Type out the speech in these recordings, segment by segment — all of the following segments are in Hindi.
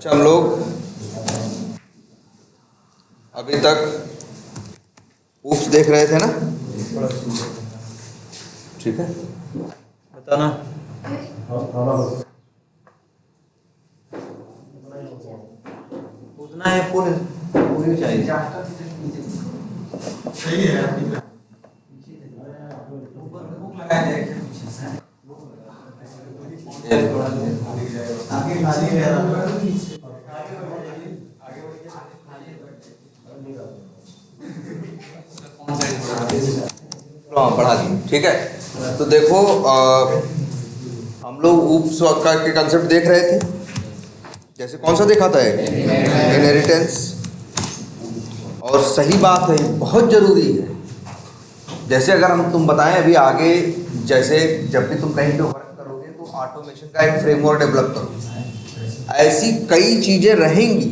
अच्छा, हम लोग अभी तक ऊप्स देख रहे थे ना? ठीक है, बताना। उतना है, पूरी चाहिए। सही है। पढ़ा दी, ठीक है। तो देखो, हम लोग ऊप्स के कंसेप्ट देख रहे थे। जैसे कौन सा देखा था? इनहेरिटेंस। और सही बात है, बहुत ज़रूरी है। जैसे अगर हम तुम बताएं अभी आगे, जैसे जब भी तुम कहीं पे वर्क करोगे तो ऑटोमेशन का एक फ्रेमवर्क डेवलप करोगे। ऐसी कई चीज़ें रहेंगी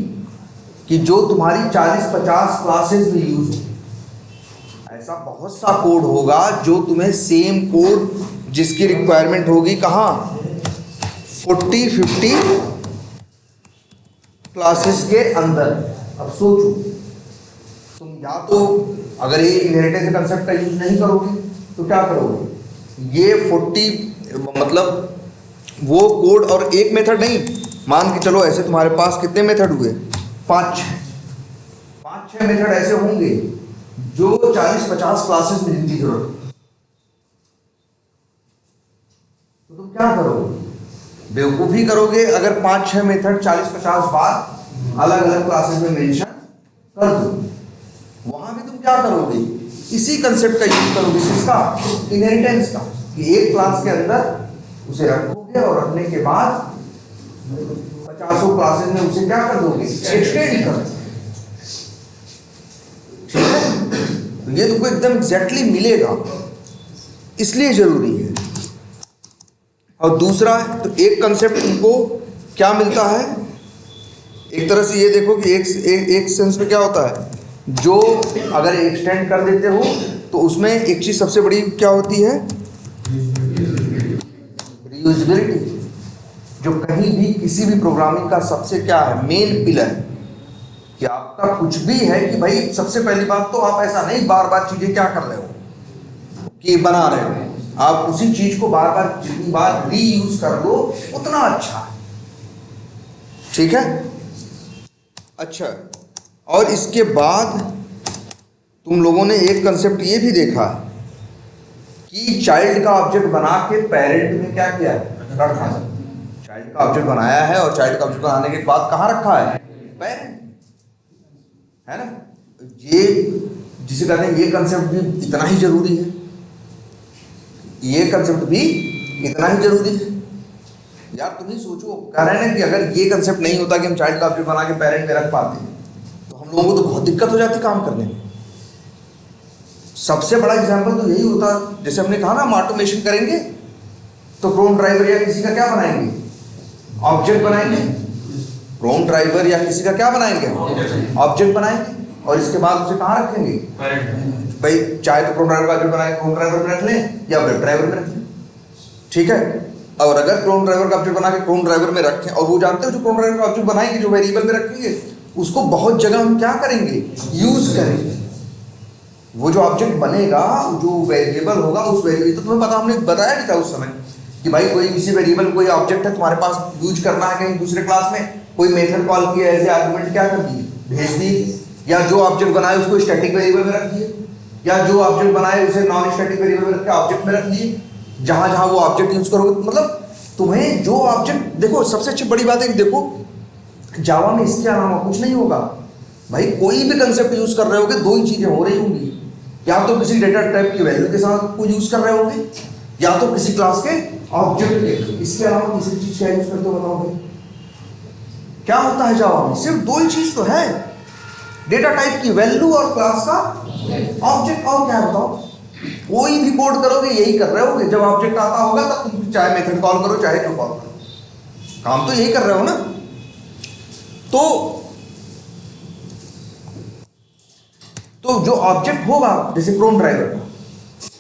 कि जो तुम्हारी 40-50 क्लासेस में यूज हो। ऐसा बहुत सा कोड होगा जो तुम्हें सेम कोड जिसकी रिक्वायरमेंट होगी कहाँ, 40-50 क्लासेस के अंदर। अब सोचो, तुम या तो अगर ये इनहेरिटेंस कंसेप्ट का यूज नहीं करोगे तो क्या करोगे? ये 40 मतलब वो कोड और एक मेथड नहीं, मान के चलो ऐसे तुम्हारे पास कितने मेथड हुए? 5-6 मेथड ऐसे होंगे जो 40-50 क्लासेस में जिनकी जरूरत। तो तुम क्या करोगे? बेवकूफ़ी करोगे अगर 5-6 मेथड 40-50 बार अलग अलग क्लासेस में मेंशन कर दो। वहां भी तुम क्या करोगे? इसी कंसेप्ट का यूज करोगे, किसका? इनहेरिटेंस का। कि एक क्लास के अंदर उसे रखोगे और रखने के बाद 50 क्लासेस में उसे क्या कर दोगे? एक्सटेंड कर दोगे। ठीक है, तो ये तुमको एकदम एग्जैक्टली मिलेगा, इसलिए जरूरी है। और दूसरा, तो एक कंसेप्ट तुमको क्या मिलता है? एक तरह से ये देखो कि एक सेंस में क्या होता है, जो अगर एक्सटेंड कर देते हो तो उसमें एक चीज सबसे बड़ी क्या होती है? रीयूजेबिलिटी। जो कहीं भी किसी भी प्रोग्रामिंग का सबसे क्या है, मेन पिलर है कि आपका कुछ भी है कि भाई सबसे पहली बात तो आप ऐसा नहीं बार बार चीजें क्या कर रहे हो कि बना रहे हो, आप उसी चीज को बार बार जितनी बार रीयूज कर लो उतना अच्छा है। ठीक है, अच्छा। और इसके बाद तुम लोगों ने एक कंसेप्ट ये भी देखा कि चाइल्ड का ऑब्जेक्ट बना के पेरेंट में क्या किया है? रखा है। चाइल्ड का ऑब्जेक्ट बनाया है और चाइल्ड का ऑब्जेक्ट बनाने के बाद कहाँ रखा है? पेरेंट, है ना? ये जिसे कहते हैं, ये कंसेप्ट भी इतना ही जरूरी है। ये कंसेप्ट भी इतना ही जरूरी है। यार तुम ही सोचो, कह रहे हैं ना कि अगर ये कंसेप्ट नहीं होता कि हम चाइल्ड का ऑब्जेक्ट बना के पेरेंट में रख पाते तो हम लोगों को तो बहुत दिक्कत हो जाती काम करने में। सबसे बड़ा एग्जांपल तो यही होता, जैसे हमने कहा ना, हम ऑटोमेशन करेंगे तो क्रोम ड्राइवर या किसी का क्या बनाएंगे? ऑब्जेक्ट बनाएंगे। क्रोम ड्राइवर या किसी का क्या बनाएंगे? ऑब्जेक्ट बनाएंगे। और इसके बाद उसे कहाँ रखेंगे? भाई चाहे तो क्रोम ड्राइवर का ऑब्जेक्ट बनाए क्रोम ड्राइवर में रख लें या वेब ड्राइवर में रख लें। ठीक है, और अगर क्रोम ड्राइवर का ऑब्जेक्ट बना के क्रोम ड्राइवर में रखें, और वो जानते हो जो क्रोम ड्राइवर का ऑब्जेक्ट बनाएंगे, जो वेरिएबल में रखेंगे, उसको बहुत जगह हम क्या करेंगे? यूज करेंगे। वो जो ऑब्जेक्ट बनेगा, जो वेरिएबल होगा, उस वेरिएबल तो तुम्हें पता, हमने बताया भी था उस समय कि भाई कोई किसी वेरिएबल कोई ऑब्जेक्ट है तुम्हारे पास, यूज करना है कहीं दूसरे क्लास में, कोई मेथड कॉल किया, एज ए आर्गुमेंट क्या कर दिए? भेज दिए। या जो ऑब्जेक्ट बनाए उसको स्टैटिक वेरिएबल में रख दिए, या जो ऑब्जेक्ट बनाए उसे नॉन स्टैटिक वेरिएबल में रख के ऑब्जेक्ट में रख दिए। जहां जहां वो ऑब्जेक्ट यूज करोगे, मतलब तुम्हें जो ऑब्जेक्ट, देखो सबसे अच्छी बड़ी बात है कि देखो जावा में इसके अलावा कुछ नहीं होगा भाई। कोई भी कंसेप्ट यूज कर रहे होगे, दो ही चीजें हो रही होंगी, या तो किसी डेटा टाइप की वैल्यू के साथ को यूज कर रहे होंगे, या तो किसी क्लास के ऑब्जेक्ट के। इसके अलावा किसी चीज का यूज करते हो? बताओ भाई क्या होता है जावा में? सिर्फ दो ही चीज तो है, डेटा टाइप की वैल्यू और क्लास का ऑब्जेक्ट। और क्या है बताओ? कोई भी कोड करोगे यही कर रहे होगे। जब ऑब्जेक्ट आता होगा तब तुम चाहे मेथड कॉल करो चाहे जो कॉल करो, काम तो यही कर रहे हो ना। तो जो ऑब्जेक्ट होगा, जैसे क्रोम ड्राइवर का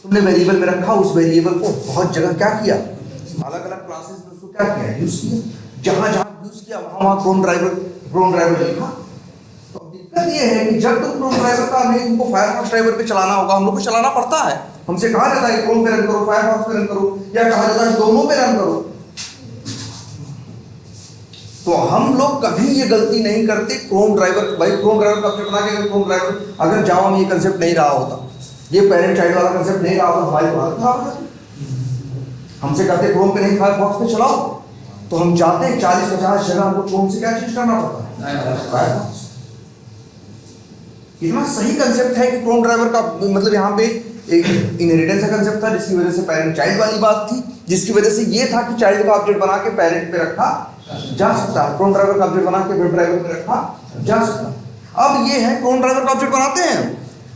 तुमने वेरिएबल में रखा, उस वेरिएबल को बहुत जगह क्या किया? अलग अलग क्लासेस में उसको क्या किया? यूज किया। जहां जहां यूज किया, वहां क्रोम ड्राइवर लिखा। तो दिक्कत ये है कि जब तुम क्रोम ड्राइवर का नहीं, तुमको फायरफॉक्स ड्राइवर पे चलाना होगा, हम लोग को चलाना पड़ता है। हमसे कहा जाता है क्रोम पे रन करो, फायरफॉक्स पे रन करो, या कहा जाता है दोनों पे रन करो। तो हम लोग कभी ये गलती नहीं करते क्रोम ड्राइवर, भाई क्रोम ड्राइवर का ऑब्जेक्ट बना के, क्रोम ड्राइवर अगर जावा में ये कंसेप्ट नहीं रहा होता, ये पेरेंट चाइल्ड वाला कंसेप्ट नहीं रहा होता, हमारी हालत खराब हो जाती। हमसे कहते क्रोम पे नहीं फायरफॉक्स पे चलाओ, तो हम जाते 40-50 जगह हमको क्रोम से क्या चीज करना पड़ता है, फायरफॉक्स। कितना सही कंसेप्ट है कि क्रोम ड्राइवर का मतलब यहाँ पे एक इनहेरिटेंस का कंसेप्ट था, जिसकी वजह से पेरेंट चाइल्ड वाली बात थी, जिसकी वजह से ये था कि चाइल्ड का ऑब्जेक्ट बना के पेरेंट पे रखा जा सकता है, क्रोम ड्राइवर का ऑब्जेक्ट बना के वेब ड्राइवर पे रखा जा सकता है। अब ये है क्रोम ड्राइवर का ऑब्जेक्ट बनाते हैं,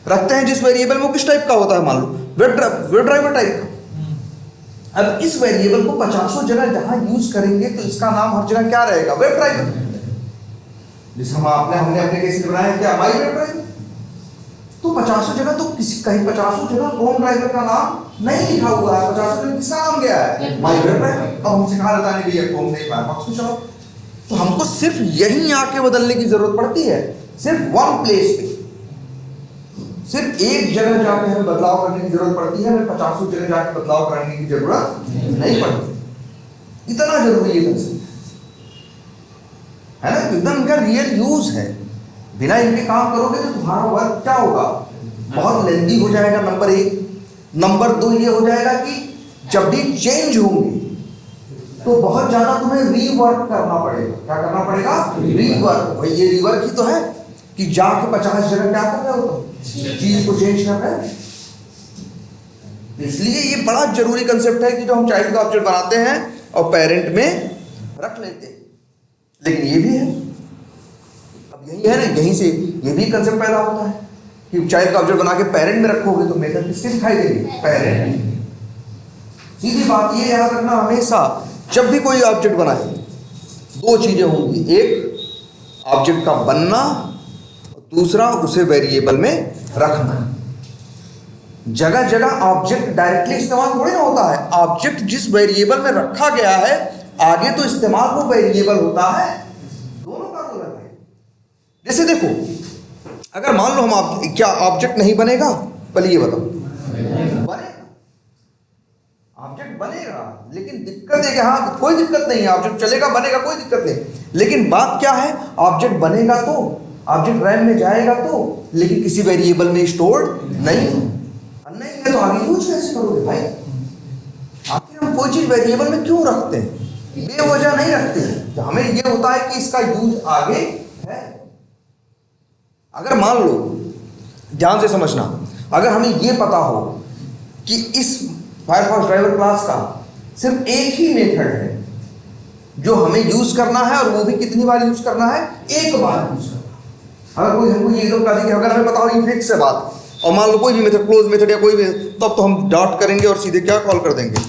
रखते हैं जिस वेरिएबल में वो किस टाइप का होता है, मान लो वेब ड्राइवर टाइप का। अब इस वेरिएबल को 50 जगह जहां यूज करेंगे तो इसका नाम हर जगह क्या रहेगा, वेब ड्राइवर। जिस हमने अपने केस में बनाया क्या, माई वेब ड्राइवर। तो 50 जगह तो किसी कहीं 50 जगह क्रोम ड्राइवर का नाम नहीं लिखा हुआ है, 50 जगह किसका नाम गया है, माई वेब ड्राइवर। अब हमसे कहा जाता है भैया क्रोम नहीं फायरफॉक्स में चलो, तो हमको सिर्फ यहीं आके बदलने की जरूरत पड़ती है, सिर्फ वन प्लेस पे, सिर्फ एक जगह जाके हमें बदलाव करने की जरूरत पड़ती है, हमें 50 जगह जाके बदलाव करने की जरूरत नहीं पड़ती। इतना जरूरी है कंसेप्ट, है ना, एकदम इनका रियल यूज है। बिना इनके काम करोगे तो तुम्हारा वर्क क्या होगा, बहुत लेंथी हो जाएगा, नंबर 1। नंबर 2 ये हो जाएगा कि जब भी चेंज होंगे तो बहुत ज्यादा तुम्हें रीवर्क करना पड़ेगा। क्या करना पड़ेगा, रीवर्क। भाई ये रीवर्क ही तो है कि जाके 50 जगह क्या कर रहे हो तुम, चीज को चेंज कर रहे हैं। इसलिए ये बड़ा जरूरी कंसेप्ट है कि जो हम चाइल्ड का ऑब्जेक्ट बनाते हैं और पेरेंट में रख लेते हैं। लेकिन ये भी है, अब यही है ना, यहीं से ये भी कंसेप्ट पैदा होता है कि चाइल्ड का ऑब्जेक्ट बना के पेरेंट में रखोगे तो मेथड किसके दिखाई देंगे, पेरेंट। सीधी बात ये याद रखना, हमेशा जब भी कोई ऑब्जेक्ट बनाए 2 चीजें होंगी, एक ऑब्जेक्ट का बनना, दूसरा उसे वेरिएबल में रखना। जगह जगह ऑब्जेक्ट डायरेक्टली इस्तेमाल थोड़ी ना होता है, ऑब्जेक्ट जिस वेरिएबल में रखा गया है आगे तो इस्तेमाल वो वेरिएबल होता है, दोनों का रोल है। जैसे देखो, अगर मान लो हम क्या ऑब्जेक्ट नहीं बनेगा, पहले ये बताओ, बनेगा, ऑब्जेक्ट बनेगा। लेकिन दिक्कत है कि हाँ कोई दिक्कत नहीं है, ऑब्जेक्ट चलेगा बनेगा कोई दिक्कत नहीं। लेकिन बात क्या है, ऑब्जेक्ट बनेगा तो ऑब्जेक्ट रैम में जाएगा तो, लेकिन किसी वेरिएबल में स्टोर्ड नहीं है तो आगे यूज कैसे करोगे भाई। आखिर हम कोई चीज वेरिएबल में क्यों रखते हैं, बेवजह नहीं रखते हैं, तो हमें ये होता है कि इसका यूज आगे है। अगर मान लो, ध्यान से समझना, अगर हमें ये पता हो कि इस फायरफॉक्स ड्राइवर क्लास का सिर्फ एक ही मेथड है जो हमें यूज करना है, और वो भी कितनी बार यूज करना है, एक बार यूज करना है। अगर कोई हमको ये एकदम कह देंगे, अगर हमें पता हो ये फिक्स है बात, और मान लो कोई भी मेथड, क्लोज मेथड या कोई भी, तब तो हम डॉट करेंगे और सीधे क्या कॉल कर देंगे,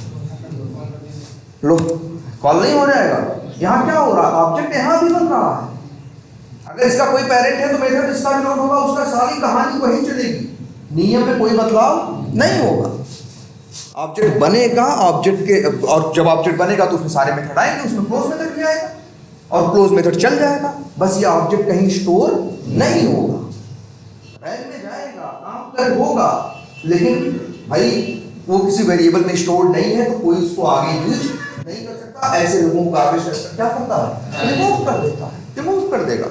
लो कॉल नहीं हो जाएगा। यहाँ क्या हो रहा है, ऑब्जेक्ट यहाँ भी बन रहा है। अगर इसका कोई पेरेंट है तो मेथड इसका भी नोट होगा, उसका सारी कहानी वही चलेगी, नियम में कोई बदलाव नहीं होगा। ऑब्जेक्ट बनेगा, ऑब्जेक्ट के, और जब ऑब्जेक्ट बनेगा तो उसमें सारे मेथड आएंगे, उसमें क्लोज मेथड भी आएगा और क्लोज मेथड चल जाएगा। बस ये ऑब्जेक्ट कहीं स्टोर नहीं होगा, रैम में जाएगा, काम कर होगा, लेकिन भाई वो किसी वेरिएबल में स्टोर नहीं है तो कोई उसको आगे यूज नहीं कर सकता। ऐसे लोगों को आगे क्या करता है, रिमूव कर देता है, रिमूव कर देगा।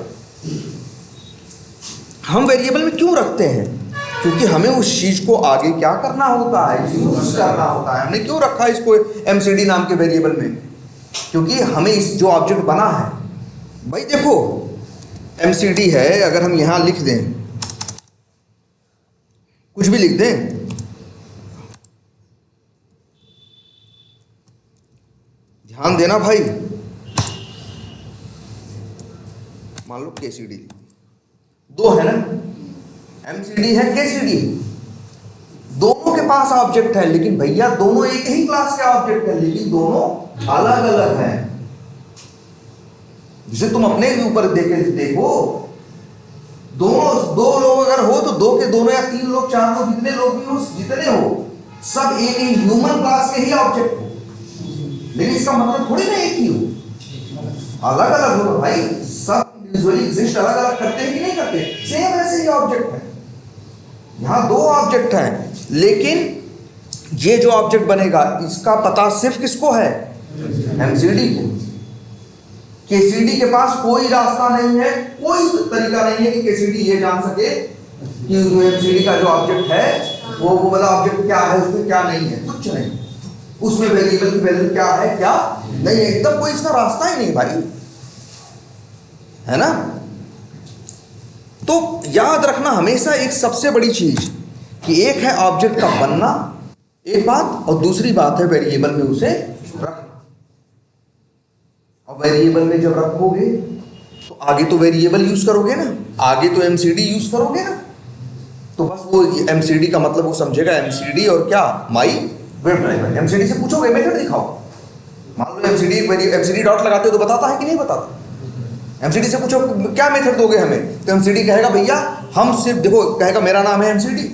हम वेरिएबल में क्यों रखते हैं, क्योंकि हमें उस चीज को आगे क्या करना होता है, यूज करना होता है। हमने क्यों रखा इसको एमसीडी नाम के वेरिएबल में, क्योंकि हमें इस जो ऑब्जेक्ट बना है, भाई देखो एमसीडी है, अगर हम यहां लिख दें, कुछ भी लिख दें, ध्यान देना भाई, मान लो केसीडी, 2 है ना, एमसीडी है, केसीडी, दोनों के पास ऑब्जेक्ट है, लेकिन भैया दोनों एक ही क्लास के ऑब्जेक्ट है, लेकिन दोनों अलग अलग हैं। जिसे तुम अपने भी ऊपर देखो, दोनों 2 लोग अगर हो तो 2 के दोनों या 3 लोग, 4 लोग, जितने लोग भी हो, जितने हो, सब एक ही ह्यूमन क्लास के ही ऑब्जेक्ट हो, लेकिन इसका मतलब थोड़ी ना एक ही हो। अलग अलग होगा भाई, सब इंडिविजुअली एग्जिस्ट अलग अलग करते हैं कि नहीं करते, सेम ऐसे ही ऑब्जेक्ट है। यहाँ दो ऑब्जेक्ट हैं, लेकिन ये जो ऑब्जेक्ट बनेगा इसका पता सिर्फ किसको है, एमसीडी को। केसीडी के पास कोई रास्ता नहीं है, कोई तरीका नहीं है कि केसीडी ये जान सके कि जो एमसीडी का जो ऑब्जेक्ट है वो वाला ऑब्जेक्ट क्या है, उसमें क्या नहीं है, कुछ नहीं, उसमें वेरिएबल की वैल्यू क्या है क्या नहीं है, एकदम कोई इसका रास्ता ही नहीं भाई, है ना। तो याद रखना हमेशा एक सबसे बड़ी चीज कि एक है ऑब्जेक्ट का बनना एक बात, और दूसरी बात है वेरिएबल में उसे रखना। और वेरिएबल में जब रखोगे तो आगे तो वेरिएबल यूज करोगे ना, आगे तो एमसीडी यूज करोगे ना, तो बस वो एमसीडी का मतलब वो समझेगा एमसीडी और क्या, माई वेब ड्राइवर। एमसीडी से पूछोगे मेथड दिखाओ, मान लो एमसीडी डॉट लगाते हो तो बताता है कि नहीं बताता। एमसीडी से पूछो क्या मेथड दोगे हमें, तो एमसीडी कहेगा भैया हम सिर्फ देखो, कहेगा मेरा नाम है एमसीडी,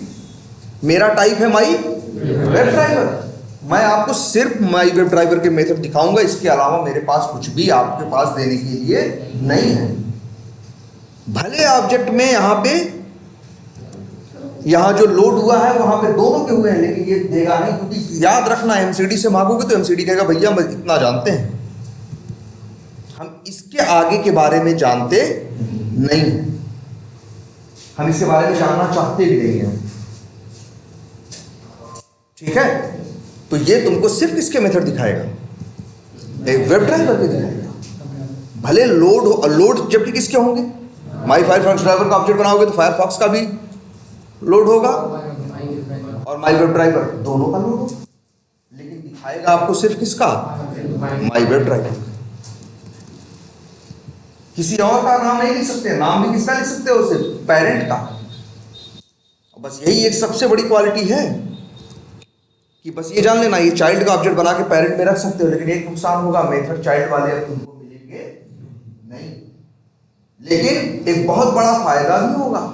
मेरा टाइप है माई वेब ड्राइवर, मैं आपको सिर्फ माई वेब ड्राइवर के मेथड दिखाऊंगा, इसके अलावा मेरे पास कुछ भी आपके पास देने के लिए नहीं है। भले ऑब्जेक्ट में यहाँ जो लोड हुआ है वहां पे दोनों के हुए हैं, लेकिन ये देगा नहीं, क्योंकि याद रखना एमसीडी से मांगोगे तो एमसीडी कहेगा भैया हम इतना जानते हैं, हम इसके आगे के बारे में जानते नहीं हैं, हम इसके बारे में जानना चाहते भी नहीं हैं, ठीक है। तो ये तुमको सिर्फ किसके मेथड दिखाएगा, एक वेब ड्राइवर के दिखाएगा। भले लोड हो, लोड जबकि किसके होंगे, माई फायरफॉक्स ड्राइवर का ऑब्जेक्ट बनाओगे तो फायरफॉक्स का भी लोड होगा और माई वेब ड्राइवर दोनों का लोड होगा, लेकिन दिखाएगा आपको सिर्फ किसका, माई वेब ड्राइवर। किसी और का नाम नहीं लिख सकते, नाम भी किसका लिख सकते हो, सिर्फ पेरेंट का। बस यही एक सबसे बड़ी क्वालिटी है कि बस ये जान लेना, ये चाइल्ड का ऑब्जेक्ट बना के पेरेंट में रख सकते हो, लेकिन एक नुकसान होगा, मेथड चाइल्ड वाले अब तुमको मिलेंगे नहीं। लेकिन एक बहुत बड़ा फायदा भी होगा,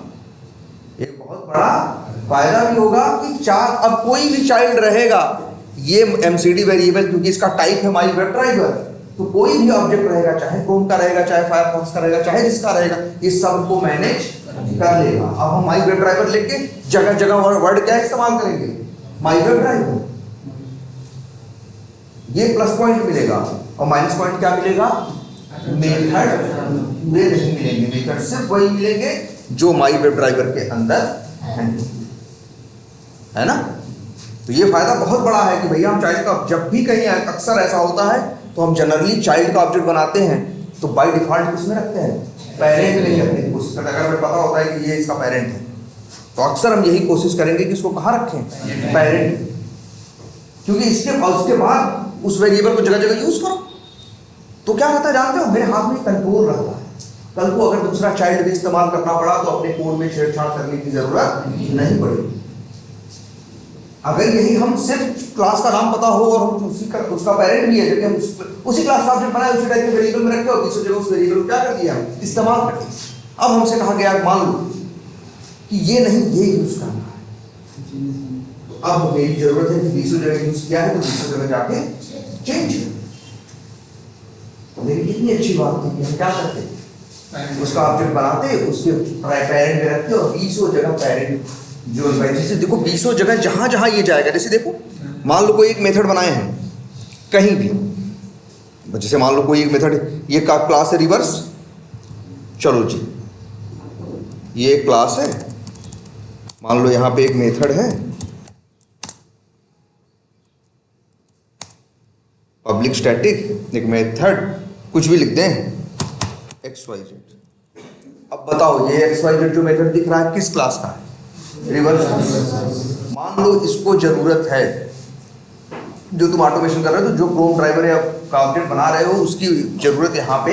एक बहुत बड़ा फायदा भी होगा कि चार अब कोई भी चाइल्ड रहेगा, ये एमसीडी वेरिएबल क्योंकि इसका टाइप है माई वेब ड्राइवर, तो कोई भी ऑब्जेक्ट रहेगा, चाहे क्रोम का रहेगा, चाहे फायरफॉक्स का रहेगा, चाहे जिसका रहेगा, ये सबको मैनेज कर लेगा। अब हम माई वेब ड्राइवर लेके जगह जगह वर्ड क्या इस्तेमाल करेंगे, माई वेब ड्राइवर। ये प्लस पॉइंट मिलेगा, और माइनस पॉइंट क्या मिलेगा, मेथड पूरे नहीं मिलेंगे, मेथड सिर्फ वही मिलेंगे जो माई वेब ड्राइवर के अंदर है ना। तो ये फायदा बहुत बड़ा है कि भैया हम चाइल्ड का, जब भी कहीं अक्सर ऐसा होता है तो हम जनरली चाइल्ड का ऑब्जेक्ट बनाते हैं तो बाय डिफॉल्ट किसमें रखते हैं, पेरेंट में रखते हैं। उस अगर हमें पता होता है कि ये इसका पेरेंट है तो अक्सर हम यही कोशिश करेंगे कि इसको कहाँ रखें, पेरेंट, क्योंकि उसके बाद उस वेरिएबल को जगह जगह यूज करो तो क्या रहता है जानते हो, मेरे हाथ में कंट्रोल रहता है। कल को अगर दूसरा चाइल्ड भी इस्तेमाल करना पड़ा तो अपने कोड में छेड़छाड़ करने की जरूरत नहीं पड़ेगी। अगर यही हम सिर्फ क्लास का नाम पता हो और हम उसका पेरेंट भी है, जबकि हम उसी क्लास का ऑब्जेक्ट बनाए, उसी टाइप के वेरिएबल में रखे और दूसरी जगह उस वेरिएबल को क्या कर दिया, हम इस्तेमाल कर दिया। अब हमसे कहा गया मान लो कि ये नहीं, ये यूज करना है, तो अब मेरी जरूरत है कि दूसरी जगह यूज किया है तो दूसरी जगह जाके चेंज। तो मेरी कितनी अच्छी बात थी कि हम क्या करते, उसका ऑब्जेक्ट बनाते, उसके पेरेंट में रखते और 20 जगह पेरेंट जो जैसे देखो 20 जगह जहां जहां ये जाएगा, जैसे देखो मान लो कोई एक मेथड बनाए हैं कहीं भी, जैसे मान लो कोई एक मेथड, ये का क्लास है रिवर्स, चलो जी ये एक क्लास है, मान लो यहां पे एक मेथड है पब्लिक स्टैटिक, एक मेथड कुछ भी लिख दें XYZ। अब बताओ ये XYZ जो मेथड दिख रहा है किस क्लास का है, रिवर्स। मान लो इसको जरूरत है, जो तुम ऑटोमेशन कर रहे हो तो जो क्रोम ड्राइवर या का ऑब्जेक्ट बना रहे हो उसकी जरूरत यहाँ पे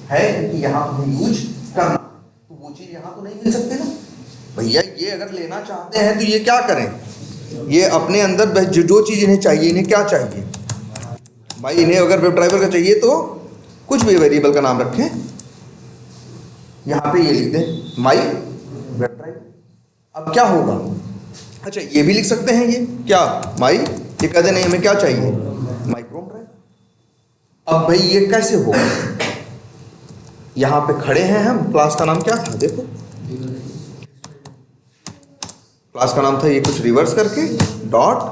है, क्योंकि यहाँ तुम्हें यूज करना, तो वो चीज यहाँ तो नहीं मिल सकती ना भैया। ये अगर लेना चाहते हैं तो ये क्या करें, ये अपने अंदर जो चीज इन्हें चाहिए, इन्हें क्या चाहिए भाई, इन्हें अगर वेब ड्राइवर का चाहिए तो कुछ भी वेरिएबल का नाम रखें, यहाँ पे ये लिख दें माई वेब ड्राइवर। अब क्या होगा, अच्छा ये भी लिख सकते हैं, ये क्या माई, ये कह दें नहीं हमें क्या चाहिए, माई क्रोम ड्राइव। अब भाई ये कैसे होगा, यहाँ पे खड़े हैं हम, क्लास का नाम क्या था देखो, क्लास का नाम था ये कुछ रिवर्स करके डॉट,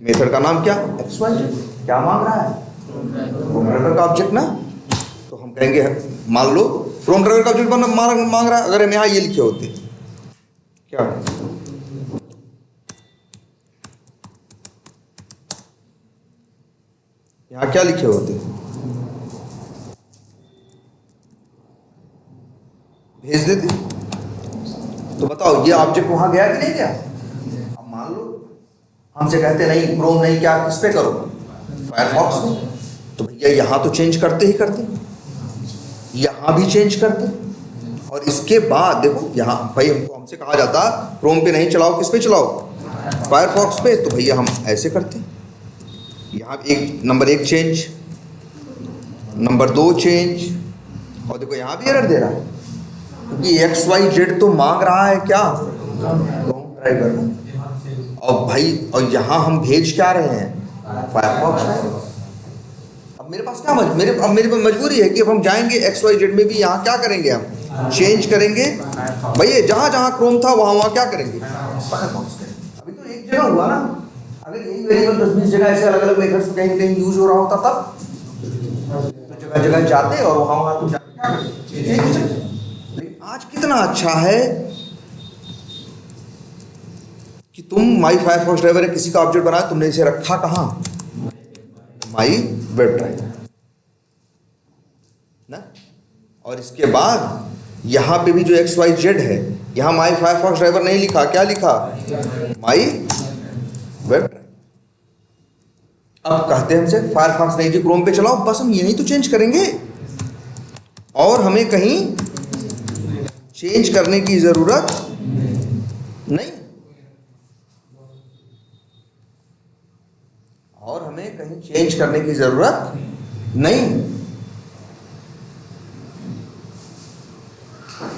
मेथड का नाम क्या xy, क्या मांग रहा है क्रोम ड्राइवर का ऑब्जेक्ट ना। तो हम कहेंगे मान लो क्रोम ड्राइवर का ऑब्जेक्ट मांग रहा है, अगर हम यहाँ ये लिखे होते क्या, यहाँ क्या लिखे होते, भेज देते। तो बताओ ये ऑब्जेक्ट वहां गया कि नहीं गया। अब मान लो हमसे कहते नहीं क्रोम नहीं, क्या किस पे करो, फायरफॉक्स में। तो भैया यहाँ तो चेंज करते ही करते, यहाँ भी चेंज करते, और इसके बाद देखो यहाँ भाई हमसे कहा जाता क्रोम पे नहीं चलाओ, किस पे चलाओ, फायरफॉक्स पे। तो भैया हम ऐसे करते, यहाँ एक नंबर 1 चेंज, नंबर 2 चेंज, और देखो यहाँ भी एरर दे रहा है क्योंकि XYZ तो मांग रहा है क्या, क्रोम ड्राइवर। और भाई और यहाँ हम भेज क्या रहे हैं, फायरफॉक्स है। अब मेरे पास क्या अब मेरी मजबूरी है कि अब हम जाएंगे XYZ में भी, यहाँ क्या करेंगे, हम चेंज करेंगे भैया, जहाँ जहाँ क्रोम था वहाँ वहाँ क्या करेंगे, फायरफॉक्स करेंगे। अभी तो एक जगह हुआ ना, अगर यही वेरिएबल 10-20 जगह ऐसे अलग अलग मेथड्स में कहीं कहीं यूज हो रहा होता तब तो जगह जगह जाते और वहाँ तुम जाके क्या करते। लेकिन आज कितना अच्छा है कि तुम माई फायरफॉक्स ड्राइवर है, किसी का ऑब्जेक्ट बनाया तुमने, इसे रखा कहाँ, माई वेब ड्राइवर ना। और इसके बाद यहाँ पे भी जो XYZ है, यहाँ माई फायरफॉक्स ड्राइवर नहीं लिखा, क्या लिखा, माई वेब ड्राइवर। अब कहते हैं हमसे फायरफॉक्स नहीं जी क्रोम पे चलाओ, बस हम यही तो चेंज करेंगे और हमें कहीं चेंज करने की जरूरत नहीं, और हमें कहीं चेंज करने की जरूरत नहीं।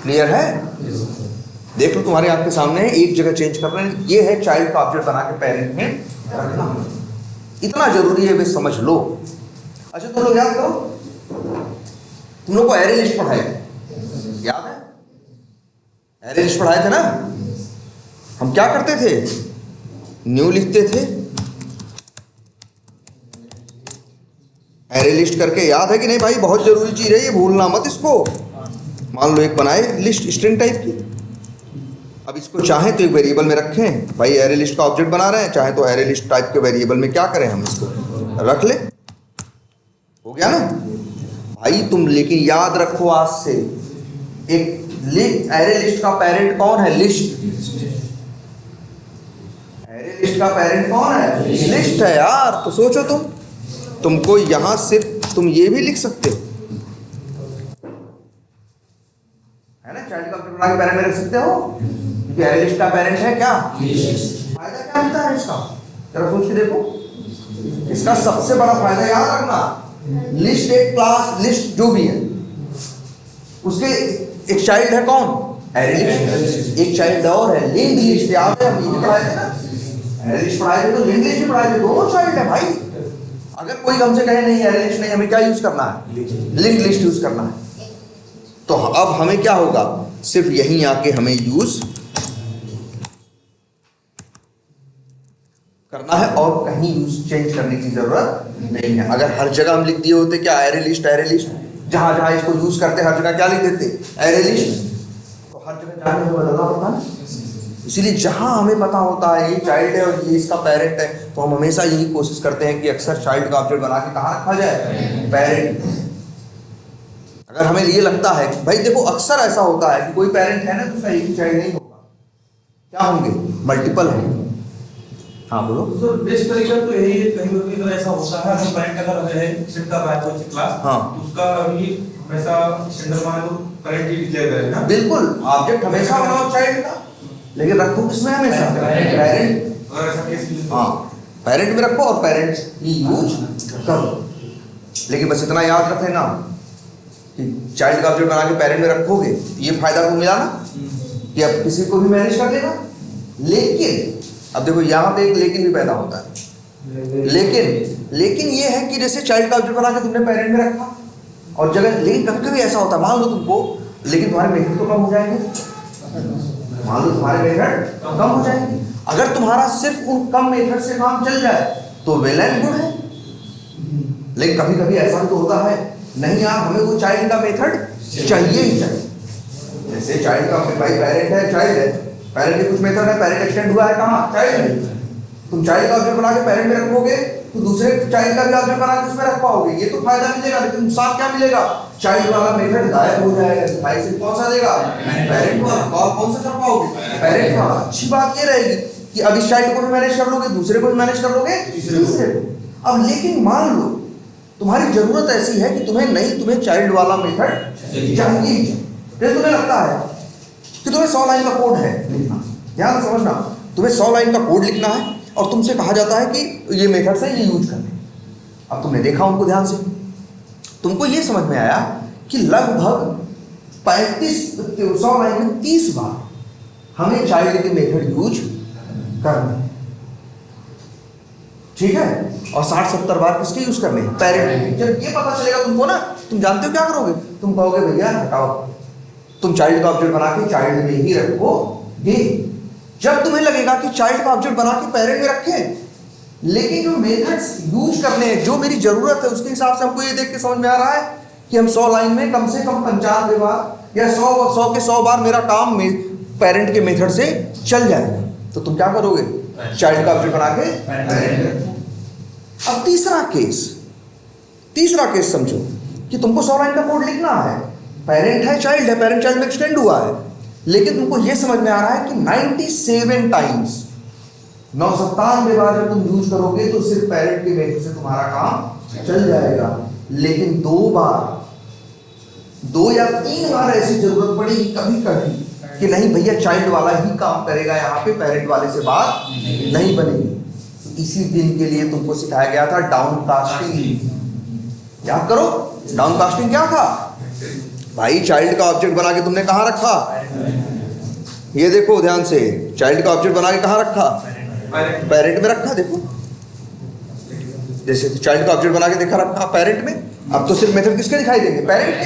क्लियर है, देख लो तुम्हारे आंख के सामने एक जगह चेंज कर रहे हैं, ये है चाइल्ड का ऑब्जेक्ट बना के पेरेंट में रखना, इतना जरूरी है वे समझ लो। अच्छा तुम लोग याद करो, तुम लोग को एरे लिस्ट पढ़ाए थे, याद है एरे लिस्ट पढ़ाए थे ना। हम क्या करते थे, न्यू लिखते थे, एरे लिस्ट करके, याद है कि नहीं भाई, बहुत जरूरी चीज है ये, भूलना मत इसको। मान लो एक बनाए लिस्ट स्ट्रिंग टाइप की, अब इसको चाहे तो एक वेरिएबल में रखें, भाई एरे लिस्ट का ऑब्जेक्ट बना रहे हैं, चाहे तो एरे लिस्ट टाइप के वेरिएबल में क्या करें, हम इसको रख ले, हो गया ना भाई। तुम लेकिन याद रखो आज से, एक एरे लिस्ट का पेरेंट कौन है, लिस्ट। एरे लिस्ट का पेरेंट कौन है, लिस्ट है यार। तो सोचो तुमको यहां सिर्फ तुम ये भी लिख सकते हो, है ना, चाइल्ड का ऑब्जेक्ट बना के पेरेंट में रख सकते हो, क्योंकि एरे लिस्ट का पेरेंट है क्या, फायदा क्या मिलता है इसका, जरा सोच के देखो। इसका सबसे बड़ा फायदा याद रखना, लिस्ट एक क्लास, लिस्ट जो भी है उसके एक चाइल्ड है कौन, एरे लिस्ट, एक चाइल्ड और है लिंक्ड लिस्ट, याद है हम ये पढ़ाए थे ना, एरे लिस्ट पढ़ाए थे तो लिंक्ड लिस्ट भी पढ़ाए थे, दोनों चाइल्ड है भाई। अगर कोई हमसे कहे नहीं एरे लिस्ट नहीं, हमें क्या यूज करना है, लिंक्ड लिस्ट यूज करना है, तो अब हमें क्या होगा, सिर्फ यहीं आके हमें यूज करना है और कहीं यूज चेंज करने की जरूरत नहीं है। अगर हर जगह हम लिख दिए होते क्या, एरे लिस्ट जहां जहां इसको यूज करते हर जगह क्या लिख देते, एरे लिस्ट, तो हर जगह जाने में बदलना पड़ता है। इसीलिए जहां हमें पता होता है ये चाइल्ड है और ये इसका पेरेंट है, तो हम हमेशा यही कोशिश करते हैं कि अक्सर चाइल्ड का ऑब्जेक्ट बना के कहाँ रखा जाए, पेरेंट। अगर हमें ये लगता है भाई देखो अक्सर ऐसा होता है कि कोई पेरेंट है ना, दूसरा एक ही चाइल्ड नहीं होगा, क्या होंगे, मल्टीपल होंगे। हाँ बोलो सर, बेस्ट तरीका तो यही है, कहीं भी अगर ऐसा होता है, अगर पेरेंट अगर है स्टूडेंट का बैच कोई क्लास, हाँ, उसका अभी हमेशा स्टैंडर्ड माने तो पेरेंट ही डिक्लेयर करे ना, बिल्कुल ऑब्जेक्ट हमेशा बनाओ चाइल्ड का, लेकिन रखो किसमें, हमेशा पेरेंट। अगर ऐसा केस भी हाँ पेरेंट में रखो और पेरेंट्स ही यूज करो, लेकिन बस इतना याद रख लेना कि चाइल्ड का ऑब्जेक्ट बना के पेरेंट में रखोगे, ये फायदा को मिला ना कि अब किसी को भी मैनेज कर लेगा। लेकिन अब देखो यहाँ पे एक लेकिन भी पैदा होता है, लेकिन ये है कि जैसे चाइल्ड का ऑब्जेक्ट बना के तुमने पेरेंट में रखा, और जगह, लेकिन कभी कभी ऐसा होता है, मान लो तुमको, लेकिन तुम्हारे मेथड तो कम हो जाएंगे, मान लो तुम्हारे मेथड कम हो जाएंगे। अगर तुम्हारा सिर्फ उन कम मेथड से काम चल जाए तो वेल एंड गुड है। लेकिन कभी कभी ऐसा भी तो होता है, नहीं यार हमें वो चाइल्ड का मेथड चाहिए ही चाहिए। जैसे चाइल्ड का भाई पेरेंट है, चाइल्ड है, पेरेंट के कुछ मेथड है, पेरेंट एक्सटेंड हुआ है कहाँ, चाइल्ड में। तुम चाइल्ड का ऑब्जेक्ट बना के पेरेंट में रखोगे तो दूसरे चाइल्ड का भी ऑब्जेक्ट बना के उसमें रख पाओगे, ये तो फायदा मिलेगा। लेकिन नुकसान क्या मिलेगा, चाइल्ड वाला मेथड गायब हो जाएगा, भाई से कौन सा देगा, पेरेंट वाला। और कौन सा कर पाओगे, पेरेंट वाला। अच्छी बात ये रहेगी कि अब इस चाइल्ड को भी मैनेज कर लोगे, दूसरे को भी मैनेज कर लोगे, तीसरे को। अब लेकिन मान लो तुम्हारी जरूरत ऐसी है कि तुम्हें चाइल्ड वाला मेथड चाहिए ही। जैसे तुम्हें लगता है कि तुम्हें 100 लाइन का कोड है लिखना, ध्यान से समझना, तुम्हें 100 लाइन का कोड लिखना है और तुमसे कहा जाता है कि ये मेथड से ये यूज करने। अब तुमने देखा उनको ध्यान से, तुमको ये समझ में आया कि लगभग 100 लाइन में 30 बार हमें चाइल्ड के मेथड यूज करना है, ठीक है, और 60-70 बार किसके यूज करने, पेरेंट। जब ये पता चलेगा तुमको ना, तुम जानते हो क्या करोगे, तुम कहोगे भैया हटाओ, तुम चाइल्ड का ऑब्जेक्ट बना के चाइल्ड में ही रखोगे। जब तुम्हें लगेगा कि चाइल्ड का ऑब्जेक्ट बना के पेरेंट में रखें, लेकिन जो मेथड्स यूज करने हैं, जो मेरी जरूरत है, उसके हिसाब से हमको ये देख के समझ में आ रहा है कि हम 100 लाइन में कम से कम 95 बार या 100 के 100 बार मेरा काम पेरेंट के मेथड से चल जाएगा। तो तुम क्या करोगे, चाइल्ड का ऑब्जेक्ट बना के पेरेंट में रखो। अब तीसरा केस समझो कि तुमको 100 लाइन का कोड लिखना है, पेरेंट है, चाइल्ड है, पेरेंट चाइल्ड में एक्सटेंड हुआ है, लेकिन तुमको यह समझ में आ रहा है कि 97 टाइम्स, 97 बार जब तुम यूज करोगे तो सिर्फ पेरेंट के मेथड से तुम्हारा काम चल जाएगा। लेकिन 2 या 3 बार ऐसी जरूरत पड़ेगी कभी कभी कि नहीं भैया चाइल्ड वाला ही काम करेगा, यहाँ पे पेरेंट वाले से बात नहीं बनेगी। इसी दिन के लिए तुमको सिखाया गया था डाउन कास्टिंग। याद करो, डाउन कास्टिंग क्या था भाई, चाइल्ड का ऑब्जेक्ट बना के तुमने कहाँ रखा, ये देखो ध्यान से, चाइल्ड का ऑब्जेक्ट बना के कहाँ रखा, पेरेंट में रखा। देखो जैसे चाइल्ड का ऑब्जेक्ट बना के देखा रखा पेरेंट में, अब तो सिर्फ मेथड किसके दिखाई देंगे, पेरेंट के।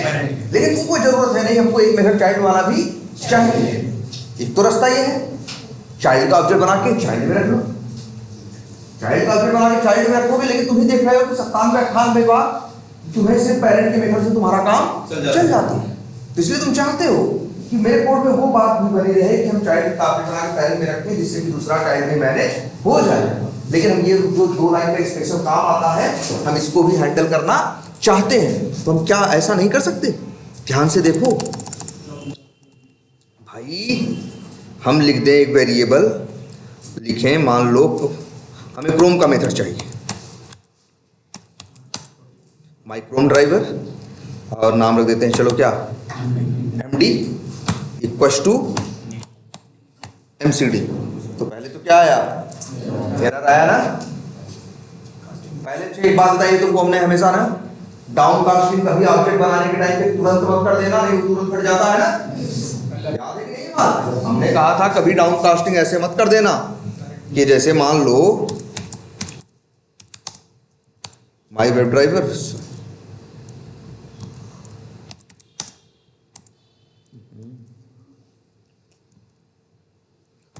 लेकिन तुमको जरूरत है नहीं, हमको एक मेथड चाइल्ड वाला भी चाहिए। एक तो रास्ता ये है, चाइल्ड का ऑब्जेक्ट बना के चाइल्ड में रख लो, चाइल्ड का ऑब्जेक्ट बना के चाइल्ड में रखोगे, लेकिन तुम ही देख रहे हो कि 97-98 बार तुम्हें सिर्फ पेरेंट के मेथड से तुम्हारा काम चल जाता है। तो इसलिए तुम चाहते हो कि मेरे कोड में वो बात भी बनी रहे कि हम चाइल्ड का ऑब्जेक्ट बना के पेरेंट में रखें, जिससे कि दूसरा चाइल्ड में मैनेज हो जाए। लेकिन हम ये जो 2 लाइन का स्पेशल काम आता है, हम इसको भी हैंडल करना चाहते हैं, तो हम क्या ऐसा नहीं कर सकते? ध्यान से देखो भाई, हम लिख दें एक वेरिएबल, लिखें मान लो हमें क्रोम का मेथड चाहिए, माई क्रोम ड्राइवर, और नाम रख देते हैं चलो क्या, md इक्वल्स टू mcd। तो पहले तो क्या आया, एरर आया ना। पहले से एक बात बताइए तुमको, हमने हमेशा ना डाउन कास्टिंग कभी ऑब्जेक्ट बनाने के टाइम पे तुरंत मत कर देना, नहीं तुरंत फट जाता है ना, याद है कि नहीं बात? हमने कहा था कभी डाउन कास्टिंग ऐसे मत कर देना कि जैसे मान लो माई वेब ड्राइवर,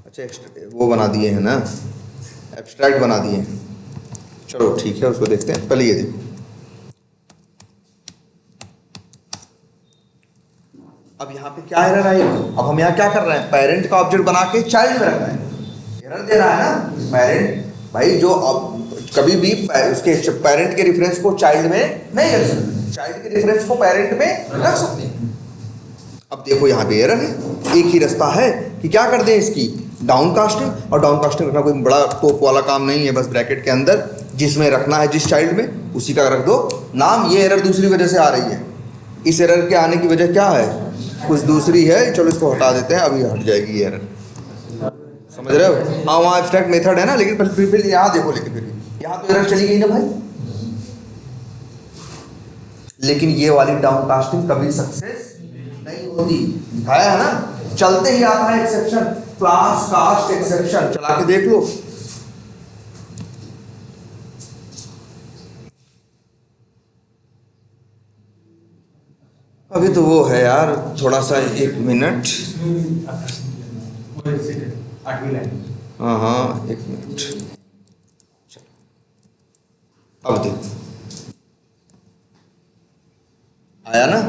अच्छा वो बना दिए हैं ना, एब्स्ट्रैक्ट बना दिए हैं। चलो ठीक है, उसको देखते हैं। पहले ये देखो, अब यहाँ पे क्या एरर आएगी, अब हम यहाँ क्या कर रहे हैं, पेरेंट का ऑब्जेक्ट बना के चाइल्ड में रख रहे हैं, एरर दे रहा है ना पेरेंट। भाई जो अब कभी भी उसके पेरेंट के रेफरेंस को चाइल्ड में नहीं रख सकते, चाइल्ड के रेफरेंस को पेरेंट में रख सकते हैं। अब देखो यहाँ पे एरर है, एक ही रास्ता है कि क्या कर दें इसकी, डाउन कास्टिंग। और डाउन कास्टिंग रखना कोई बड़ा तोप वाला काम नहीं है, बस ब्रैकेट के अंदर जिसमें रखना है जिस चाइल्ड में उसी का रख दो नाम। ये एरर दूसरी वजह से आ रही है, इस एरर के आने की वजह क्या है, कुछ दूसरी है, चलो इसको हटा देते हैं, अभी हट जाएगी ये एरर, समझ रहे हो। हाँ वहाँ एब्स्ट्रैक्ट मेथड है ना, लेकिन फिर यहाँ देखो, लेकिन फिर यहाँ तो एरर चली गई ना भाई। लेकिन ये वाली डाउन कास्टिंग कभी सक्सेस नहीं होती, दिखाया है ना, चलते ही आता है एक्सेप्शन, क्लास कास्ट एक्सेप्शन, चला के देख लो। अभी तो वो है यार, थोड़ा सा 1 मिनट। आठवीं लाइन। हाँ हाँ 1 मिनट। अब देखो आया ना,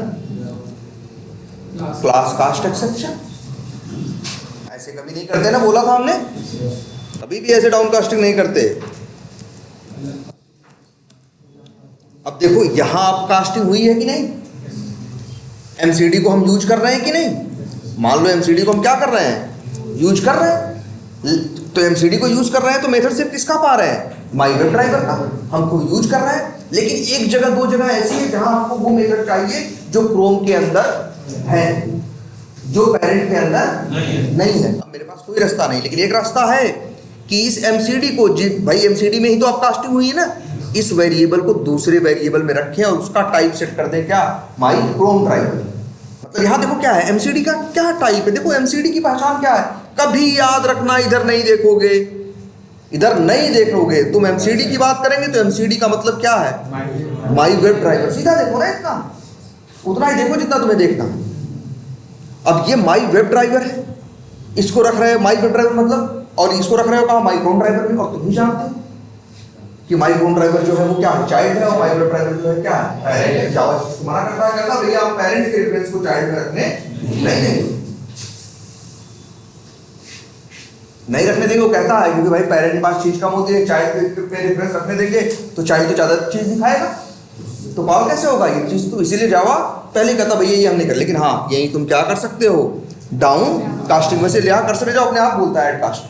क्लास कास्ट एक्सेप्शन। ऐसे कभी नहीं करते ना, बोला था हमने, कभी भी ऐसे डाउन कास्टिंग नहीं करते। अब देखो यहां आप कास्टिंग हुई है कि नहीं, एमसीडी को हम यूज कर रहे हैं कि नहीं। मान लो एमसीडी को हम क्या कर रहे हैं, यूज कर रहे हैं। तो एमसीडी को यूज कर रहे हैं तो मेथड सिर्फ किसका पा रहे हैं, माई वेब ड्राइवर का, हमको यूज कर रहे हैं। लेकिन एक जगह 2 जगह ऐसी है जहां आपको वो मेथड चाहिए जो क्रोम के अंदर है, जो पेरेंट के अंदर नहीं है। अब मेरे पास कोई रास्ता नहीं, लेकिन एक रास्ता है कि इस एमसीडी को, भाई एमसीडी में ही तो आप कास्टिंग हुई है ना, इस वेरिएबल को दूसरे वेरिएबल में रखें और उसका टाइप सेट कर दें क्या, माई क्रोम ड्राइवर। मतलब यहां देखो क्या है, एमसीडी का क्या टाइप है। देखो एमसीडी की पहचान क्या है, कभी याद रखना इधर नहीं देखोगे, इधर नहीं देखोगे तुम एमसीडी की बात करेंगे तो एमसीडी का मतलब क्या है, माई वेब ड्राइवर। सीधा देखो ना, इतना उतना ही देखो जितना तुम्हें देखना। अब ये माई वेब ड्राइवर है, इसको रख रहे हो माई वेब ड्राइवर मतलब, और इसको रख रहे हो कहा माई क्रोम ड्राइवर में। और तुम ही जानते हो कि माई क्रोम ड्राइवर जो है वो क्या है, चाइल्ड है, और माई वेब ड्राइवर जो है क्या है, पेरेंट है। जावा मना करता है, कहता भैया आप पेरेंट के रेफरेंस को चाइल्ड में रखने नहीं देंगे, नहीं रखने देंगे। वो कहता है क्योंकि भाई पेरेंट के पास चीज कम होती है, चाइल्ड पे रेफरेंस रखने देंगे तो चाइल्ड तो ज्यादा चीज दिखाएगा, तो पावर कैसे होगा ये चीज। तो इसीलिए जावा पहले कहता भैया ये हम नहीं कर। लेकिन हाँ यही तुम क्या कर सकते हो, डाउन कास्टिंग में से लिया कर सकते, जाओ अपने आप बोलता है ऐड कास्ट।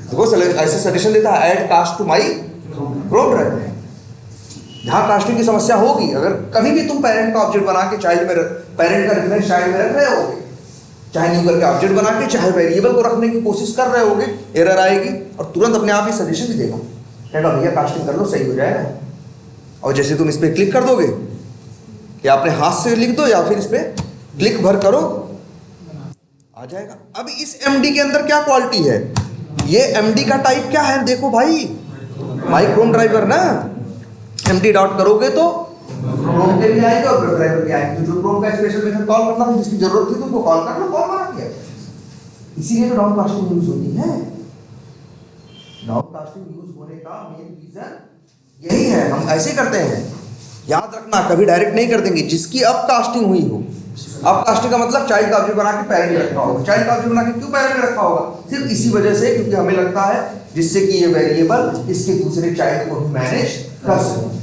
देखो ऐसे सजेशन देता है, add cast to my Chrome driver. जहां कास्टिंग की समस्या होगी, अगर कभी भी तुम पेरेंट का ऑब्जेक्ट बना के चाइल्ड में, पेरेंट का रेफरेंस चाइल्ड में रख रहे होगे, चाहे न्यू करके ऑब्जेक्ट बना के, चाहे वेरिएबल को रखने की कोशिश कर रहे होगे, एरर आएगी और तुरंत अपने आप ही सजेशन भी देगा, कहेगा भैया कास्टिंग कर लो सही हो जाएगा। और जैसे तुम इस पर क्लिक कर दोगे, या अपने हाथ से लिख दो या फिर इस पर क्लिक भर करो, आ जाएगा। अब इस एमडी के अंदर क्या क्वालिटी है, ये एमडी का टाइप क्या है, देखो भाई माई क्रोम ड्राइवर ना, एमडी डॉट करोगे तो क्रोम के भी आएंगे और वेब ड्राइवर भी आएंगे। तो जो क्रोम का स्पेशल मेथड कॉल करना था, जिसकी जरूरत थी तुमको कॉल कर लो, कॉल बना दिया। इसीलिए तो डाउन कास्टिंग यूज होती है। डाउन कास्टिंग यूज होने का मेन रीजन यही है, हम ऐसे करते हैं। याद रखना कभी डायरेक्ट नहीं कर देंगे, जिसकी अब कास्टिंग हुई हो। अब कास्टिंग का मतलब चाइल्ड का ऑब्जेक्ट बना के पेरेंट में रखा होगा। चाइल्ड का ऑब्जेक्ट बना के क्यों पेरेंट में रखा होगा, सिर्फ इसी वजह से क्योंकि हमें लगता है जिससे कि ये वेरिएबल इसके दूसरे चाइल्ड को भी मैनेज कर सके।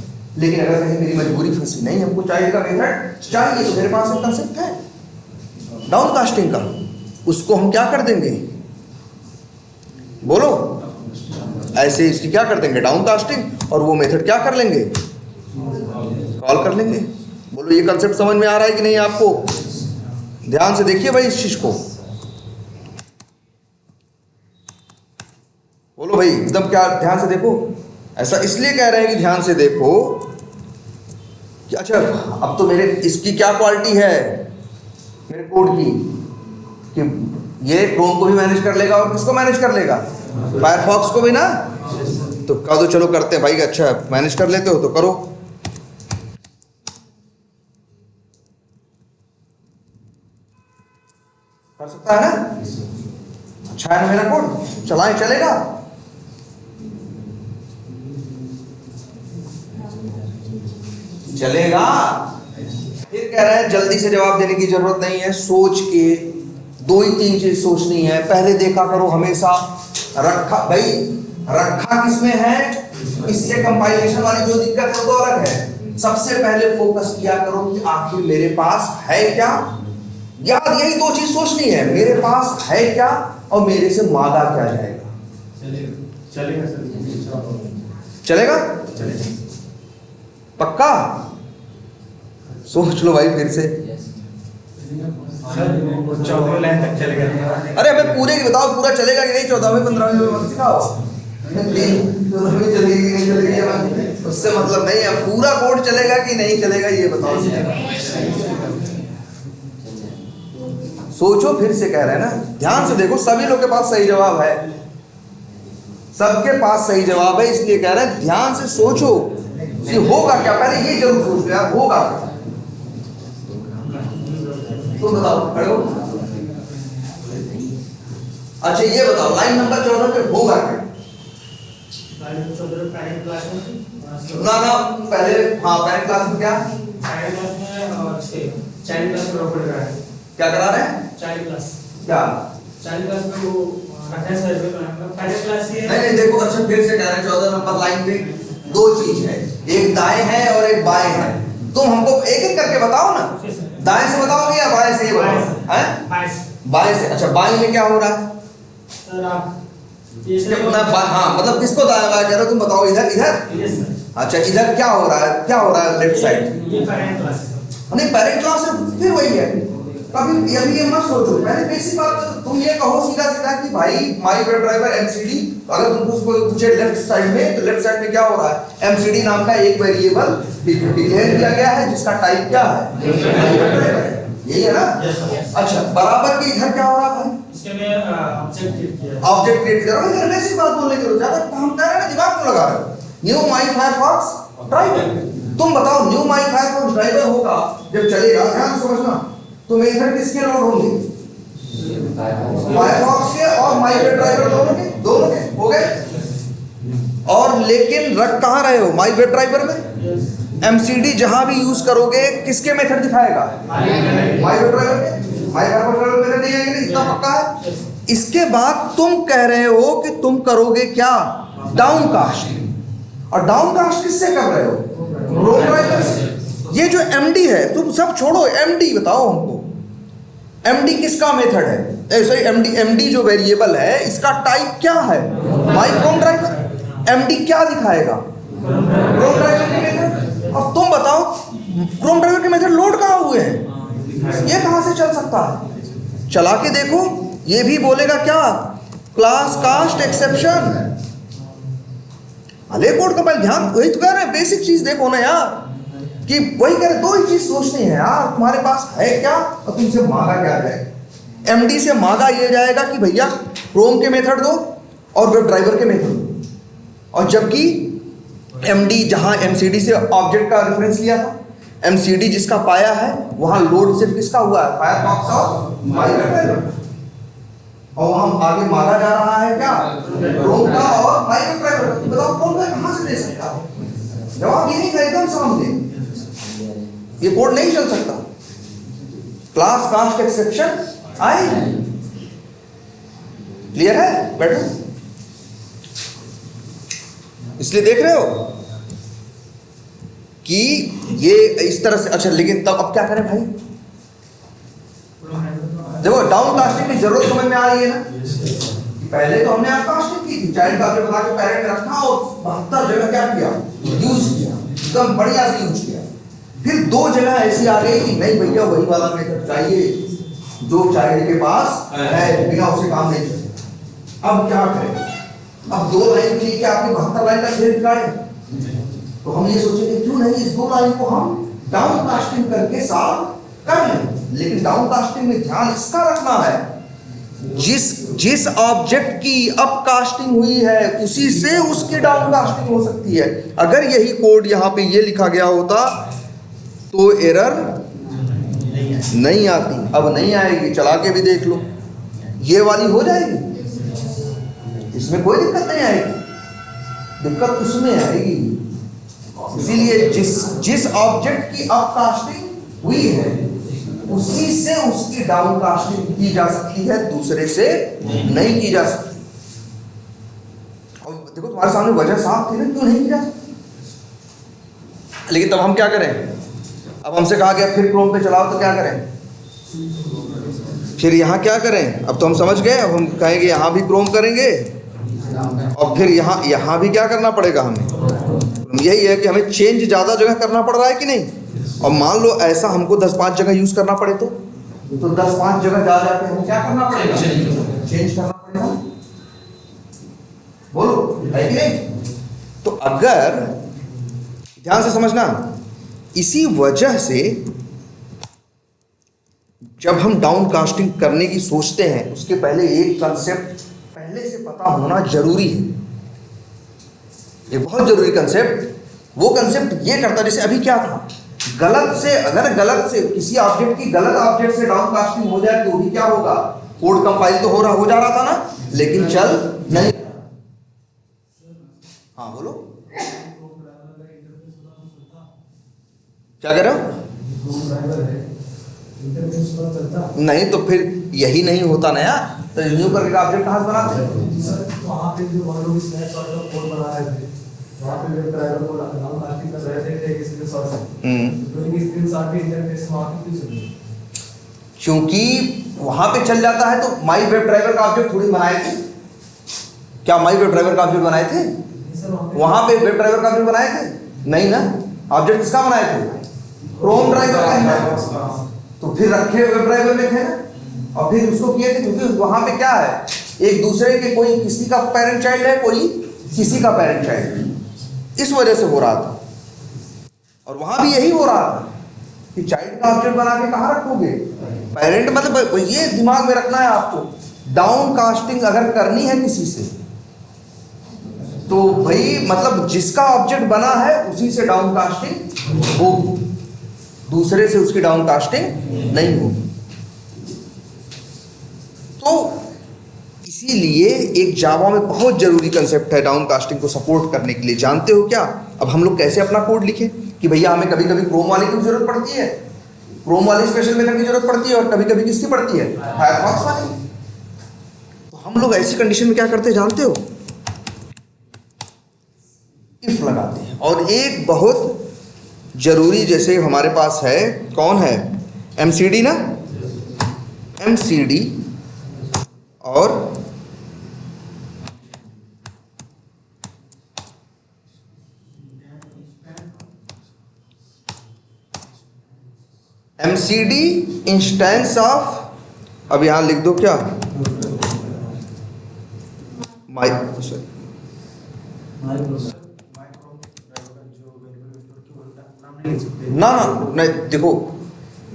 लेकिन अगर कहीं मेरी मजबूरी फंसी नहीं, हमको चाइल्ड का मेथड चाहिए, तो मेरे पास एक कंसेप्ट है डाउन कास्टिंग का, उसको हम क्या कर देंगे, बोलो ऐसे इसकी क्या कर देंगे, डाउन कास्टिंग, और वो मेथड क्या कर लेंगे, कॉल कर लेंगे। बोलो ये कंसेप्ट समझ में आ रहा है कि नहीं आपको, ध्यान से देखिए भाई इस चीज को, बोलो भाई एकदम क्या ध्यान से देखो। ऐसा इसलिए कह रहे हैं कि ध्यान से देखो कि अच्छा अब तो मेरे इसकी क्या क्वालिटी है मेरे कोड की, कि ये क्रोम को भी मैनेज कर लेगा और किसको मैनेज कर लेगा, फायरफॉक्स को भी ना। तो कह दो चलो करते हैं भाई, अच्छा मैनेज कर लेते हो तो करो। कर सकता है ना, अच्छा है ना मेरा कोड, चलाएं चलेगा। चलेगा। फिर कह रहे हैं जल्दी से जवाब देने की जरूरत नहीं है, सोच के 2 ही 3 चीज सोचनी है। पहले देखा करो हमेशा रखा, भाई रखा किसमें है, इससे कंपाइलेशन वाली जो दिक्कत है वो तो अलग है। सबसे पहले फोकस किया करो कि आखिर मेरे पास है क्या। यार यही 2 चीज सोचनी है, मेरे पास है क्या और मेरे से मांगा क्या जाएगा। चलेगा पक्का, सोच लो भाई फिर से। लाइन तक चलेगा। अरे हमें पूरे की बताओ, पूरा चलेगा कि नहीं, 14वें 15वें में मत सिखाओ। चलेगी कि नहीं चलेगी उससे मतलब नहीं है, पूरा कोड चलेगा कि नहीं चलेगा ये बताओ। सोचो फिर से, कह रहे हैं ना ध्यान से देखो, सभी लोग के पास सही जवाब है, सबके पास सही जवाब है, इसलिए कह रहे हैं ध्यान से सोचो कि होगा क्या। पहले ये जरूर सोच लो यार होगा क्या। तुम बताओ, खड़े हो। अच्छा ये बताओ लाइन नंबर 14 पे होगा क्या? ना ना पहले, हाँ पैरेंट क्लास में क्या क्या करा रहे हैं? क्या नहीं देखो, अच्छा फिर से कह रहे हैं 14 नंबर लाइन पे दो चीज है, एक दाएं है और एक बाएं है। तुम हमको एक एक करके बताओ ना, दाएं से बताओगे या बाएं से? ये बताओ हैं? बाएं से। अच्छा बाएं में क्या हो रहा है? हाँ मतलब किसको दाएं बाएं कह रहे हो तुम बताओ? इधर इधर। अच्छा इधर क्या हो रहा है? क्या हो रहा है लेफ्ट साइड? नहीं पैरेंट क्लास फिर वही है। कभी ये मत सोचो, पहले बेसिक बात तो तुम ये कहो सीधा सीधा कि भाई माई वेब ड्राइवर एमसीडी, अगर तुम उसको पूछे लेफ्ट साइड में, तो लेफ्ट साइड में क्या हो रहा है? एमसीडी नाम का एक वेरिएबल डिक्लेयर किया गया है जिसका टाइप क्या है? यही है ना? अच्छा बराबर के इधर क्या हो रहा है? ऑब्जेक्ट क्रिएट करो। इधर बेसिक बात बोलने की ज्यादा हम कह रहे हैं, दिमाग क्यों लगा रहे हो? न्यू माई फायरफॉक्स ड्राइवर, तुम बताओ न्यू माई फायरफॉक्स ड्राइवर होगा जब चलेगा, ध्यान से समझना, तो मेथड किसके लोड होंगे? फायरफॉक्स के और माई वेब ड्राइवर दोनों के हो गए। और लेकिन रख कहाँ रहे हो? माई वेब ड्राइवर में। एमसीडी जहां भी यूज करोगे किसके मेथड दिखाएगा? माई वेब ड्राइवर के। माई वेब ड्राइवर मेथड नहीं आएगा, इतना पक्का है। इसके बाद तुम कह रहे हो कि तुम करोगे क्या? Down cast. और डाउन कास्ट किससे कर रहे हो? क्रोम ड्राइवर से। ये जो एमडी है, तुम सब छोड़ो, एमडी बताओ हमको, एमडी किसका मेथड है? सॉरी एमडी जो वेरिएबल है इसका टाइप क्या है? माई क्रोम ड्राइवर। एमडी क्या दिखाएगा? क्रोम ड्राइवर के मेथड। अब तुम बताओ क्रोम ड्राइवर के मेथड लोड कहाँ हुए हैं? ये कहाँ से चल सकता है? चला के देखो, ये भी बोलेगा क्या? Class cast exception. अले कोड का पहले ध्यान, वही तो कह रहे हैं, बेसिक चीज देखो ना यार, कि वही कह रहे, दो ही चीज सोचनी है यार, तुम्हारे पास है क्या और तुमसे मांगा क्या जाएगा? एमडी से मांगा ये जाएगा कि भैया क्रोम के मेथड दो और वेब ड्राइवर के मेथड दो। और जबकि एमडी जहां एमसीडी से ऑब्जेक्ट का रेफरेंस लिया था, एमसीडी जिसका पाया है वहां लोड सिर्फ किसका हुआ है? फायरफॉक्स और माई वेब ड्राइवर। और वहां आगे मांगा जा रहा है क्या? क्रोम का और माई वेब ड्राइवर। बताओ क्रोम का कहां से दे सकता है? जवाब ये नहीं था, एकदम सामने, ये कोड नहीं चल सकता। Class cast exception I. Clear है? बैठो। इसलिए देख रहे हो कि ये इस तरह से। अच्छा लेकिन तब अब क्या करें भाई? देखो डाउन कास्टिंग की जरूरत समझ में आ रही है ना? पहले तो हमने आप कास्टिंग की थी, चाइल्ड का बता के पेरेंट रखा और 72 जगह क्या किया? यूज किया, एकदम बढ़िया से यूज किया। फिर दो जगह ऐसी आ गई कि नहीं भैया वही वाला मेथड चाहिए जो चाइल्ड के पास है, बिना उसे काम नहीं चलेगा। अब क्या करें? अब दो लाइन ठीक है, आपने 72 लाइन का घेर निकाले, तो हम ये सोचेंगे क्यों नहीं इस दो लाइन को हम डाउन कास्टिंग करके सॉल्व कर लें। लेकिन डाउन कास्टिंग में ध्यान इसका रखना है, जिस ऑब्जेक्ट की अप कास्टिंग हुई है उसी से उसकी डाउन कास्टिंग हो सकती है। अगर यही कोड यहाँ पे ये लिखा गया होता तो एरर नहीं आती। अब नहीं आएगी, चला के भी देख लो, ये वाली हो जाएगी, इसमें कोई दिक्कत नहीं आएगी। दिक्कत उसमें आएगी। इसीलिए जिस ऑब्जेक्ट की अप कास्टिंग हुई है उसी से उसकी डाउन कास्टिंग की जा सकती है, दूसरे से नहीं की जा सकती। और देखो तुम्हारे सामने वजह साफ थी ना, क्यों नहीं की जा सकती। लेकिन तब हम क्या करें? अब हमसे कहा गया फिर क्रोम पे चलाओ, तो क्या करें? फिर यहाँ क्या करें? अब तो हम समझ गए। अब हम कहेंगे यहाँ भी क्रोम करेंगे और फिर यहाँ भी क्या करना पड़ेगा हमें? यही है कि हमें चेंज ज़्यादा जगह करना पड़ रहा है कि नहीं। और मान लो ऐसा हमको 10-5 जगह यूज़ करना पड़े तो 10-5 जगह जा जाके हमें क्या करना पड़ेगा? चेंज करना पड़ेगा। बोलो है कि नहीं? तो अगर ध्यान से समझना, इसी वजह से जब हम डाउन कास्टिंग करने की सोचते हैं उसके पहले एक कंसेप्ट पहले से पता होना जरूरी है। ये बहुत जरूरी कंसेप्ट। वो कंसेप्ट ये करता, जैसे अभी क्या था, गलत से, अगर गलत से किसी ऑब्जेक्ट की गलत ऑब्जेक्ट से डाउन कास्टिंग हो जाए तो भी क्या होगा, कोड कंपाइल तो हो जा रहा था ना, लेकिन चल नहीं। हाँ बोलो, क्या कह रहे हो? नहीं तो फिर यही नहीं होता ना यार, तो रिन्यू करके ऑब्जेक्ट कहाँ से बनाते? सर वहाँ पे जो हम लोग स्नैपशॉट का कोड बना रहे थे, वहाँ पे वेब ड्राइवर को डाउन कास्टिंग कर रहे थे एक स्क्रीनशॉट से, तो एक स्क्रीनशॉट के इंटरफेस वहाँ पे क्यों चल रही है? क्योंकि वहां पे चल जाता है तो माई वेब ड्राइवर का ऑब्जेक्ट थोड़ी बनाए थे क्या? माई वेब ड्राइवर का ऑब्जेक्ट बनाए थे? वहां पे वेब ड्राइवर का ऑब्जेक्ट बनाए थे? नहीं ना। ऑब्जेक्ट किसका बनाए थे? क्रोम ड्राइवर का है। तो फिर रखे वेब ड्राइवर में थे ना, और फिर उसको किए थे क्योंकि वहां पे क्या है, एक दूसरे के, कोई किसी का पेरेंट चाइल्ड है, कोई किसी का पेरेंट चाइल्ड है, इस वजह से हो रहा था। और वहां भी यही हो रहा था कि चाइल्ड का ऑब्जेक्ट बना के कहाँ रखोगे? पेरेंट, मतलब ये दिमाग में रखना है आपको। डाउन कास्टिंग अगर करनी है किसी से तो भाई मतलब जिसका ऑब्जेक्ट बना है उसी से डाउन कास्टिंग होगी, दूसरे से उसकी डाउन कास्टिंग नहीं होगी। तो इसीलिए एक जावा में बहुत जरूरी कंसेप्ट है डाउन कास्टिंग को सपोर्ट करने के लिए। जानते हो क्या? अब हम लोग कैसे अपना कोड लिखें कि भैया हमें कभी कभी क्रोम वाले की जरूरत पड़ती है, क्रोम वाली स्पेशल मेथड की जरूरत पड़ती है, और कभी कभी किसकी पड़ती है? फायरफॉक्स वाली। तो हम लोग ऐसी कंडीशन में क्या करते हैं जानते हो? इफ लगाते हैं। और एक बहुत जरूरी, जैसे हमारे पास है, कौन है? एमसीडी ना, एमसीडी और एमसीडी इंस्टेंस ऑफ, अब यहां लिख दो क्या, ना नहीं, देखो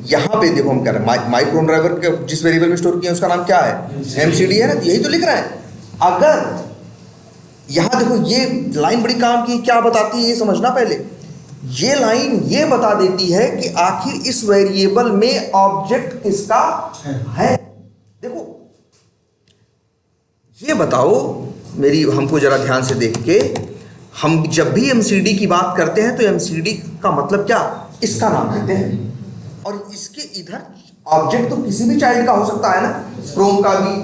यहां पे देखो हम कह रहे हैं माइक्रो ड्राइवर के जिस वेरिएबल में स्टोर किया उसका नाम क्या है? एमसीडी है ना, यही तो लिख रहा है। अगर यहां देखो ये लाइन बड़ी काम की, क्या बताती है ये समझना पहले। ये लाइन ये बता देती है कि आखिर इस वेरिएबल में ऑब्जेक्ट किसका है। देखो ये बताओ मेरी, हमको जरा ध्यान से देख के, हम जब भी एमसीडी की बात करते हैं तो एमसीडी का मतलब क्या? इसका नाम देते हैं, और इसके इधर ऑब्जेक्ट तो किसी भी चाइल्ड का हो सकता है ना, क्रोम का भी,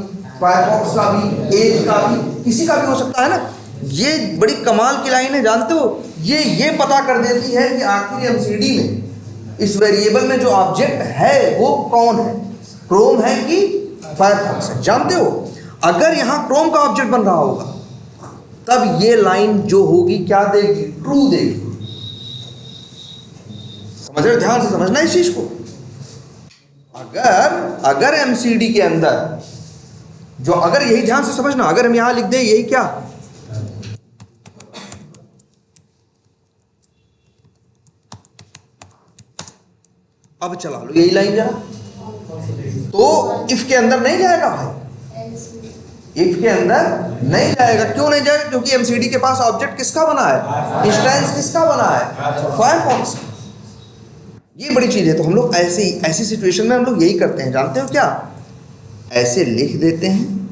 फायरफॉक्स का भी, एज का भी, किसी का भी हो सकता है ना। ये बड़ी कमाल की लाइन है, जानते हो? ये पता कर देती है कि आखिर एमसीडी में इस वेरिएबल में जो ऑब्जेक्ट है वो कौन है, क्रोम है कि फायरफॉक्स है। जानते हो अगर यहां क्रोम का ऑब्जेक्ट बन रहा होगा तब ये लाइन जो होगी क्या देगी? ट्रू देगी। समझ रहे हो? ध्यान से समझना इस चीज को। अगर एमसीडी के अंदर जो, अगर यही ध्यान से समझना, अगर हम यहां लिख दें यही क्या, अब चला लो यही लाइन जरा, तो इफ के अंदर नहीं जाएगा भाई, इफ के अंदर नहीं जाएगा। क्यों नहीं जाएगा? क्योंकि एमसीडी के पास ऑब्जेक्ट किसका बना है? इंस्टेंस किसका बना है? फायरफॉक्स। ये बड़ी चीज है। तो हम लोग ऐसी सिचुएशन में हम लोग यही करते हैं, जानते हो क्या? ऐसे लिख देते हैं,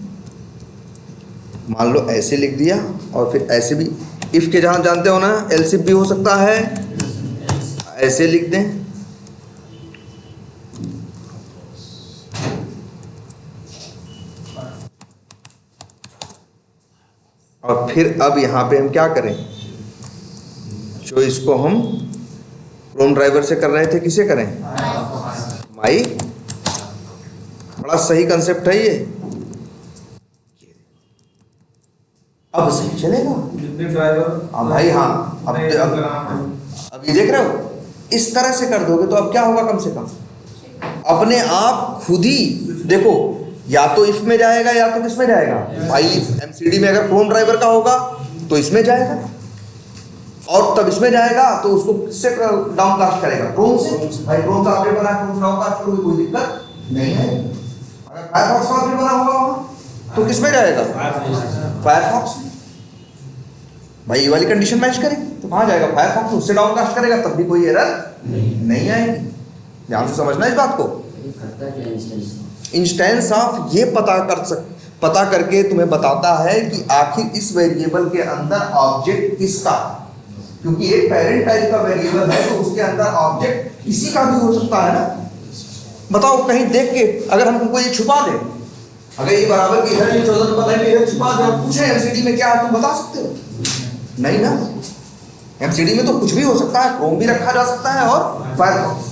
मान लो ऐसे लिख दिया, और फिर ऐसे भी इफ के जहां जानते हो ना एल्स इफ भी हो सकता है, ऐसे लिख दें। और फिर अब यहाँ पे हम क्या करें? जो इसको हम क्रोम ड्राइवर से कर रहे थे, किसे करें? माई। बड़ा सही कंसेप्ट है ये। अब सही चलेगा ड्राइवर। हाँ भाई, हाँ। अब ये देख रहे हो, इस तरह से कर दोगे तो अब क्या होगा? कम से कम अपने आप खुद ही देखो, या तो इफ में जाएगा या तो किस में जाएगा भाई? एमसीडी में अगर क्रोम ड्राइवर का होगा तो इसमें जाएगा, और तब इसमें जाएगा तो उसको किससे डाउन कास्ट करेगा? क्रोम से। भाई क्रोम का अपडेट बना, क्रोम से डाउन कास्ट करोगे, कोई दिक्कत नहीं है। अगर फायरफॉक्स का अपडेट बना होगा तो किसमें जाएगा? फायरफॉक्स में। भाई ये वाली कंडीशन मैच करेगी तो कहाँ जाएगा? फायरफॉक्स। उससे डाउन कास्ट करेगा तब भी कोई एरर नहीं आएगी। ध्यान से समझना इस बात को। करता क्या इंस्टेंस? इंस्टेंस ऑफ ये पता करके तुम्हें बताता है कि आखिर इस वेरिएबल के अंदर ऑब्जेक्ट किसका, क्योंकि एक पेरेंट टाइप का वेरिएबल है तो उसके अंदर ऑब्जेक्ट किसी का भी हो सकता है ना। बताओ कहीं देख के अगर हम तुमको ये छुपा दें, अगर ये बराबर की इधर ये 14 नंबर लाइन में इधर छुपा दे और पूछे एमसीडी में क्या है, तुम बता सकते हो? नहीं ना। एमसीडी में तो कुछ भी हो सकता है, क्रोम भी रखा जा सकता है और फायरफॉक्स।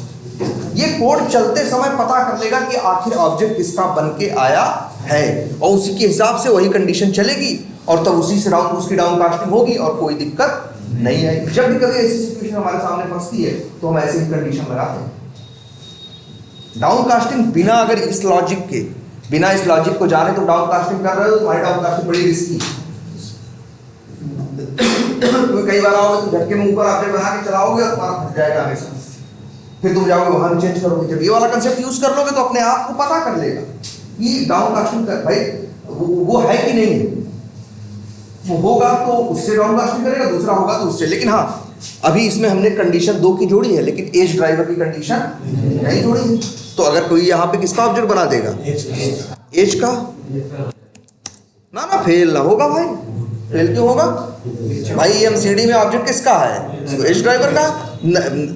ये कोड चलते समय पता कर लेगा कि आखिर ऑब्जेक्ट किसका बन के आया है और उसी के हिसाब से वही कंडीशन चलेगी और तब उसी से उसकी डाउन कास्टिंग होगी और कोई दिक्कत नहीं आएगी। जब भी कभी ऐसी सिचुएशन हमारे सामने फंसती है तो हम ऐसी ही कंडीशन लगाते हैं। डाउन कास्टिंग बिना अगर इस लॉजिक को जाने तो डाउन कास्टिंग कर रहे हो, तुम्हारी डाउन कास्टिंग बड़ी रिस्की है। कई बार आओगे तो झटके में ऊपर ऑब्जेक्ट बना के चलाओगे और तुम्हारा फट जाएगा हमेशा, फिर तुम जाओगे वहां भी चेंज करोगे। जब ये वाला कंसेप्ट यूज कर लोगे तो अपने आप को पता कर लेगा कि डाउन कास्टिंग कर भाई वो है कि नहीं है। वो होगा तो उससे डाउन कास्टिंग करेगा, दूसरा होगा तो उससे। लेकिन हाँ, अभी इसमें हमने कंडीशन 2 की जोड़ी है लेकिन एज ड्राइवर की कंडीशन नहीं जोड़ी है। तो अगर कोई यहाँ पे किसका ऑब्जेक्ट बना देगा, एज का, ना फेल ना होगा भाई। फेल क्यों होगा भाई? एमसीडी में ऑब्जेक्ट किसका है? एज ड्राइवर का।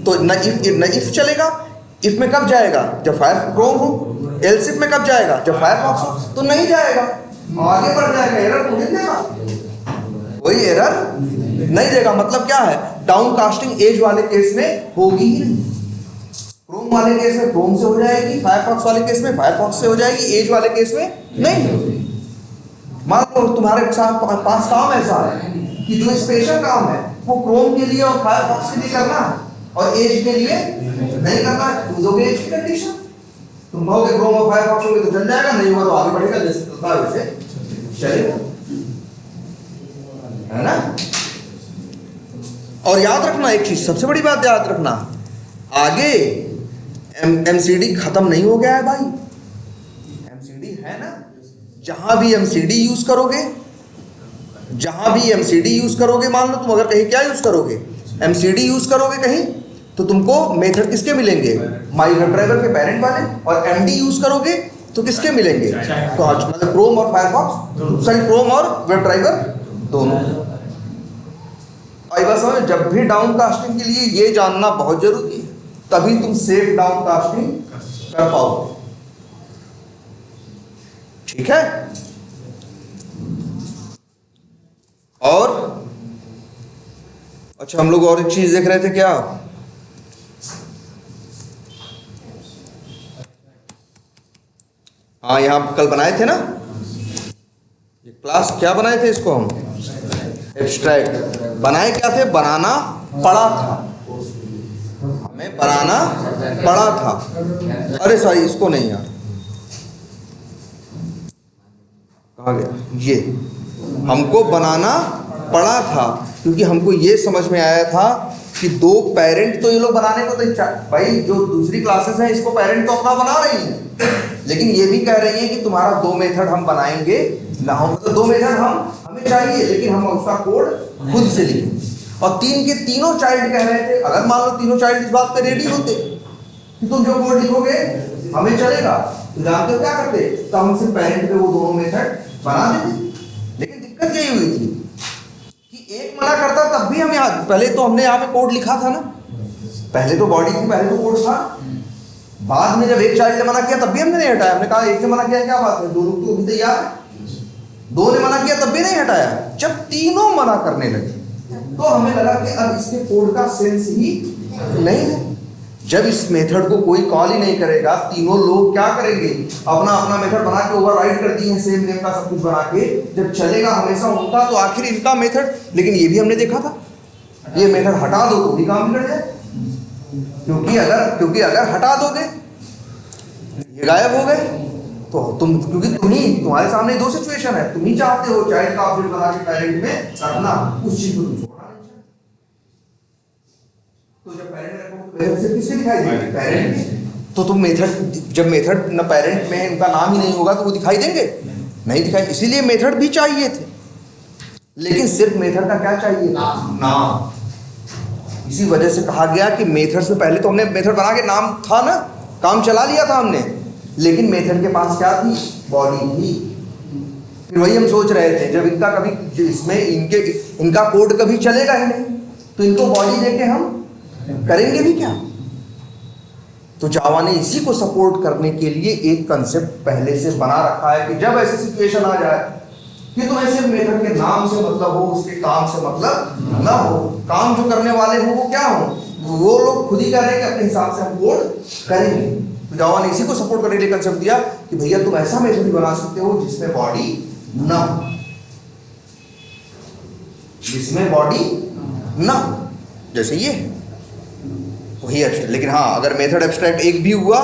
तो न इफ चलेगा। इफ में कब जाएगा? जब फायर क्रोम हो। एल्सिफ में कब जाएगा? जब फायरफॉक्स हो। तो नहीं जाएगा, आगे बढ़ जाएगा, एरर तो नहीं देगा, कोई एरर नहीं देगा। मतलब क्या है? डाउन कास्टिंग एज वाले केस में होगी ही नहीं। क्रोम वाले केस में क्रोम से हो जाएगी, फायरफॉक्स वाले केस में फायरफॉक्स से हो जाएगी, एज वाले केस में नहीं। मान लो तुम्हारे पास काम ऐसा है कि जो स्पेशल काम है वो क्रोम के लिए और फायरफॉक्स के लिए करना है और एज के लिए नहीं करना है। तुम दोगे एज की कंडीशन, तुम कहोगे क्रोम और फायरफॉक्स होगे तो चल जाएगा, नहीं हुआ तो आगे बढ़ेगा, जैसे चलता है वैसे चलेगा, है ना। और याद रखना एक चीज, सबसे बड़ी बात याद रखना, आगे एमसीडी खत्म नहीं हो गया है भाई। एमसीडी है ना। जहां भी एमसीडी यूज करोगे, मान लो तुम अगर कहीं क्या यूज करोगे, एमसीडी यूज करोगे कहीं, तो तुमको मेथड किसके मिलेंगे? माई वेब ड्राइवर के पेरेंट वाले। और एमडी यूज करोगे तो किसके मिलेंगे? तो मतलब क्रोम और फायरफॉक्स, सॉरी क्रोम और वेब ड्राइवर दोनों। आई बस जब भी डाउन कास्टिंग के लिए ये जानना बहुत जरूरी है, तभी तुम सेफ डाउन कास्टिंग कर पाओगे। ठीक है। और अच्छा, हम लोग और एक चीज देख रहे थे क्या? हाँ, यहां कल बनाए थे ना ये क्लास, क्या बनाए थे इसको हम? एब्स्ट्रैक्ट। बनाए क्या थे? बनाना पड़ा था, हमें बनाना पड़ा था। अरे सॉरी, इसको नहीं यार, कहाँ गया ये? हमको बनाना पड़ा था क्योंकि हमको ये समझ में आया था कि 2 पेरेंट तो ये लोग बनाने को तो भाई, जो दूसरी क्लासेस हैं इसको पेरेंट तो अपना बना रही हैं, लेकिन ये भी कह रही है कि तुम्हारा 2 मेथड हम बनाएंगे ना, हम तो 2 मेथड हमें चाहिए लेकिन हम उसका कोड खुद से लिखेंगे। और 3 के तीनों चाइल्ड कह रहे थे, अगर मान लो तीनों चाइल्ड इस बात पे रेडी होते कि तुम जो कोड लिखोगे हमें चलेगा, तो जानते हो क्या करते? तो हम सिर्फ पेरेंट पे वो दोनों मेथड बना देते। लेकिन दिक्कत यही हुई थी कि एक मना करता तब भी हम यहाँ, पहले तो हमने यहाँ पे कोड लिखा था ना, पहले तो बॉडी थी, पहले तो कोड था। बाद में जब एक चाइल्ड ने मना किया तब भी हमने नहीं हटाया। हमने कहा एक ने मना किया क्या बात है, 2 लोग तो अभी तैयार है। 2 ने मना किया तब भी नहीं हटाया। जब तीनों मना करने लगे तो हमें लगा कि अब इसके कोड का सेंस ही नहीं है। जब इस मेथड को कोई कॉल ही नहीं करेगा, तीनों लोग क्या करेंगे? अपना अपना मेथड बना के ओवरराइड कर दिए हैं, सेम नेम का सब कुछ बना के। जब चलेगा हमेशा उनका, तो आखिर इनका मेथड। लेकिन ये भी हमने देखा था, ये मेथड हटा दो तो भी काम बिगड़ जाए, क्योंकि अगर हटा दोगे ये गायब हो गए तो तुम, क्योंकि तुम्हारे सामने 2 सिचुएशन है, तुम ही चाहते हो चाइल्ड का ऑब्जेक्ट बना के पेरेंट में रखना, उस चीज को तुम छोड़ना नहीं चाहते। तो जब पेरेंट रखोगे तो किससे दिखाई देंगे? पेरेंट में। तो तुम मेथड, जब मेथड न पेरेंट में इनका नाम ही नहीं होगा तो वो दिखाई देंगे? नहीं दिखाई। इसीलिए मेथड भी चाहिए थे, लेकिन सिर्फ मेथड का क्या चाहिए? नाम। इसी वजह से कहा गया कि मेथड से पहले तो हमने मेथड बना के नाम था ना, काम चला लिया था हमने, लेकिन मेथड के पास क्या थी? बॉडी थी। फिर वही हम सोच रहे थे, जब इनका कभी इसमें इनका कोड कभी चलेगा ही नहीं, तो इनको बॉडी देके हम करेंगे भी क्या? तो जावा ने इसी को सपोर्ट करने के लिए एक कंसेप्ट पहले से बना रखा है कि जब ऐसी सिचुएशन आ जाए कि तुम्हें सिर्फ मेथड के नाम से मतलब हो, उसके काम से मतलब ना हो, काम जो करने वाले हो वो क्या हो, वो लोग खुद ही कर रहे हैं कि अपने हिसाब से हम कोड करेंगे। तो जावा ने इसी को सपोर्ट करने के लिए कंसेप्ट दिया कि भैया तुम ऐसा मेथड भी बना सकते हो जिसमें बॉडी ना हो, जिसमें बॉडी ना, जैसे ये वही एब्स्ट्रैक्ट। लेकिन हाँ, अगर मेथड एब्स्ट्रैक्ट एक भी हुआ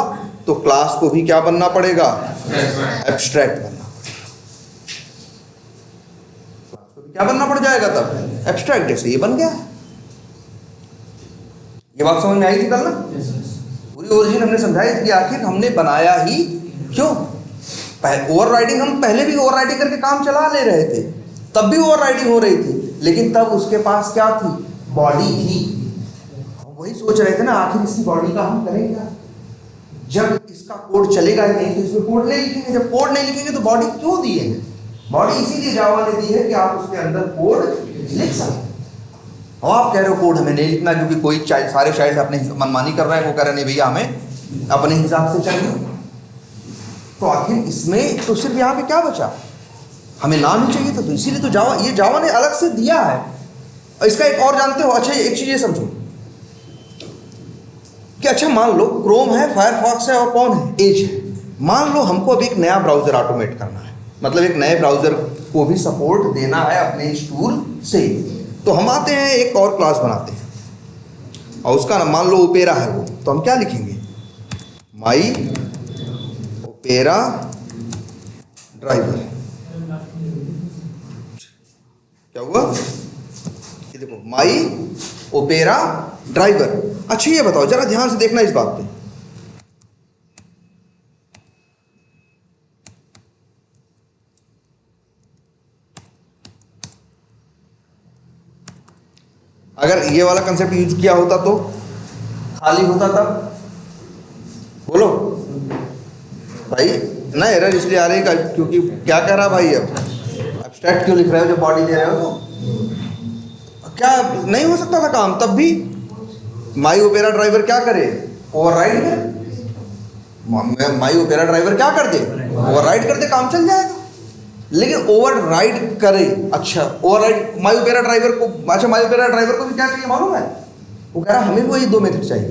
तो क्लास को भी क्या बनना पड़ेगा? एब्स्ट्रैक्ट बनना। क्लास को भी क्या बनना पड़ जाएगा तब? एब्स्ट्रैक्ट। जैसे ये बन गया। ये बात समझ में आई थी कल ना? पूरी ओरिजिन हमने समझाई कि आखिर हमने बनाया ही क्यों। ओवरराइडिंग हम पहले भी ओवरराइडिंग करके काम चला ले रहे थे, तब भी ओवरराइडिंग हो रही थी, लेकिन तब उसके पास क्या थी? बॉडी थी। वही सोच रहे थे ना, आखिर इसकी बॉडी का हम करें क्या? जब इसका कोड चलेगा ही नहीं तो इसमें कोड नहीं लिखेंगे। जब कोड नहीं लिखेंगे तो बॉडी क्यों दी है? बॉडी इसीलिए जावा ने दी है कि आप उसके अंदर कोड लिख सकें। और आप कह रहे हो कोड हमें नहीं लिखना क्योंकि कोई सारे चाइल्ड अपने मनमानी कर रहे हैं, वो कह रहे नहीं भैया हमें अपने हिसाब से चाहिए। तो आखिर इसमें तो सिर्फ यहाँ पे क्या बचा? हमें नाम ही चाहिए था, तो इसीलिए तो जावा ने अलग से दिया है। और इसका एक और जानते हो, अच्छा एक चीज ये समझो कि अच्छा मान लो क्रोम है, फायरफॉक्स है और कौन है? एज है। मान लो हमको अब एक नया ब्राउजर ऑटोमेट करना है, मतलब एक नए ब्राउजर को भी सपोर्ट देना है अपने इस टूल से। तो हम आते हैं एक और क्लास बनाते हैं और उसका नाम मान लो ओपेरा है वो, तो हम क्या लिखेंगे? माई ओपेरा ड्राइवर। क्या हुआ? ये देखो, माई ओपेरा ड्राइवर। अच्छा ये बताओ, जरा ध्यान से देखना इस बात पे। अगर ये वाला कंसेप्ट यूज किया होता तो खाली होता तब? बोलो भाई ना, एरर इसलिए आ रही है क्योंकि क्या कह रहा भाई, अब एब्स्ट्रैक्ट क्यों लिख रहे हो जब बॉडी दे रहे हो? तो क्या नहीं हो सकता था काम तब भी? माई ओपेरा ड्राइवर क्या करे? ओवरराइड करे। माई ओपेरा ड्राइवर क्या कर दे? ओवरराइड कर दे, काम चल जाएगा। लेकिन ओवरराइड करे, अच्छा ओवरराइड माई ओपेरा ड्राइवर को, अच्छा माई ओपेरा ड्राइवर को भी क्या चाहिए मालूम है? वो कह रहा हमें वही दो मेथड चाहिए,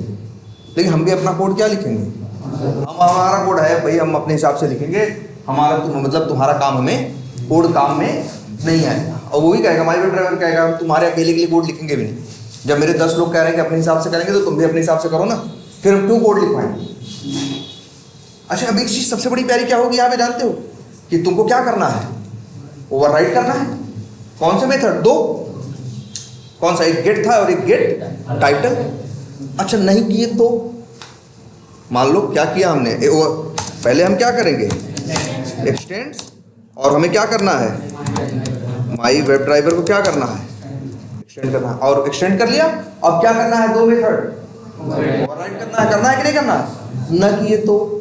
लेकिन हम भी अपना कोड क्या लिखेंगे? हम हमारा कोड है भाई, हम अपने हिसाब से लिखेंगे। हमारा मतलब तुम्हारा काम हमें कोड काम में नहीं आएगा। और वो भी कहेगा, माई ओपेरा ड्राइवर कहेगा तुम्हारे अकेले के लिए कोड लिखेंगे भी नहीं। जब मेरे 10 लोग कह रहे हैं कि अपने हिसाब से करेंगे, तो तुम भी अपने हिसाब से करो ना, फिर हम क्यों कोड लिखवाएंगे? अच्छा अब एक चीज सबसे बड़ी प्यारी क्या होगी यहाँ पे जानते हो? कि तुमको क्या करना है? ओवरराइड करना है। कौन से मेथड? दो। कौन सा? एक गेट था और एक गेट टाइटल। अच्छा नहीं किए तो मान लो क्या किया हमने, पहले हम क्या करेंगे? एक्सटेंड्स। और हमें क्या करना है? माई वेब ड्राइवर को क्या करना है? एक्सटेंड करना है। और एक्सटेंड कर लिया, अब क्या करना है? दो मेथड ओवरराइड करना है कि नहीं करना है? न किए तो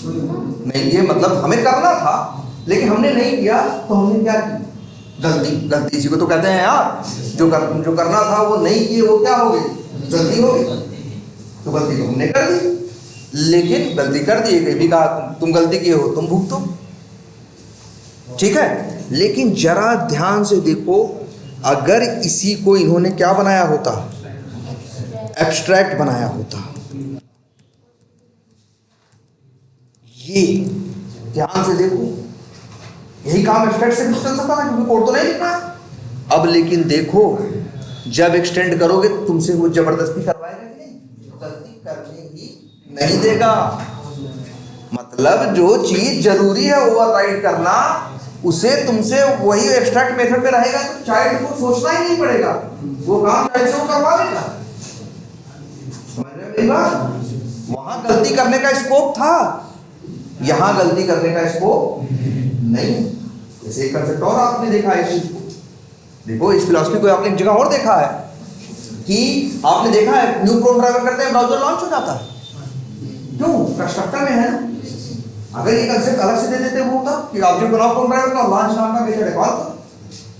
नहीं, ये मतलब हमें करना था लेकिन हमने नहीं किया, तो हमने क्या की? गलती इसी को तो कहते हैं यार। जो करना था वो नहीं किए, वो क्या हो गई? गलती हो गई। तो गलती तो हमने कर दी, लेकिन गलती कर दी, कहीं भी कहा तुम गलती किए हो तुम भुगतो, ठीक है। लेकिन जरा ध्यान से देखो, अगर इसी को इन्होंने क्या बनाया होता? एब्स्ट्रैक्ट बनाया होता। ये ध्यान से देखो, यही काम एब्स्ट्रैक्ट से भी चल सकता था क्योंकि कोड तो नहीं लिखना है। अब लेकिन देखो, जब एक्सटेंड करोगे तुमसे वो जबरदस्ती करवाएगा कि नहीं? गलती करने ही नहीं देगा। मतलब जो चीज जरूरी है ओवरराइड करना, उसे तुमसे वही एक्सट्रैक्ट मेथड में रहेगा, तो चाइल्ड को सोचना ही नहीं पड़ेगा, वो काम चाइल्ड से वो करवा लेगा। समझ रहे हो मेरी बात? वहां गलती करने का स्कोप था, यहां गलती करने का स्कोप नहीं। जैसे एक कंसेप्ट और आपने देखा है इस चीज को, देखो इस फिलॉसफी को आपने एक जगह और देखा है कि आपने देखा है न्यू क्रोम ड्राइवर करते हैं ब्राउजर लॉन्च हो जाता है। क्यों? कंस्ट्रक्टर में है ना। अगर ये कंसेप्ट अलग से दे देते वो होता कि ऑब्जेक्ट बनाओ क्रोम ड्राइवर का, लॉन्च नाम का मेथड कॉल करो,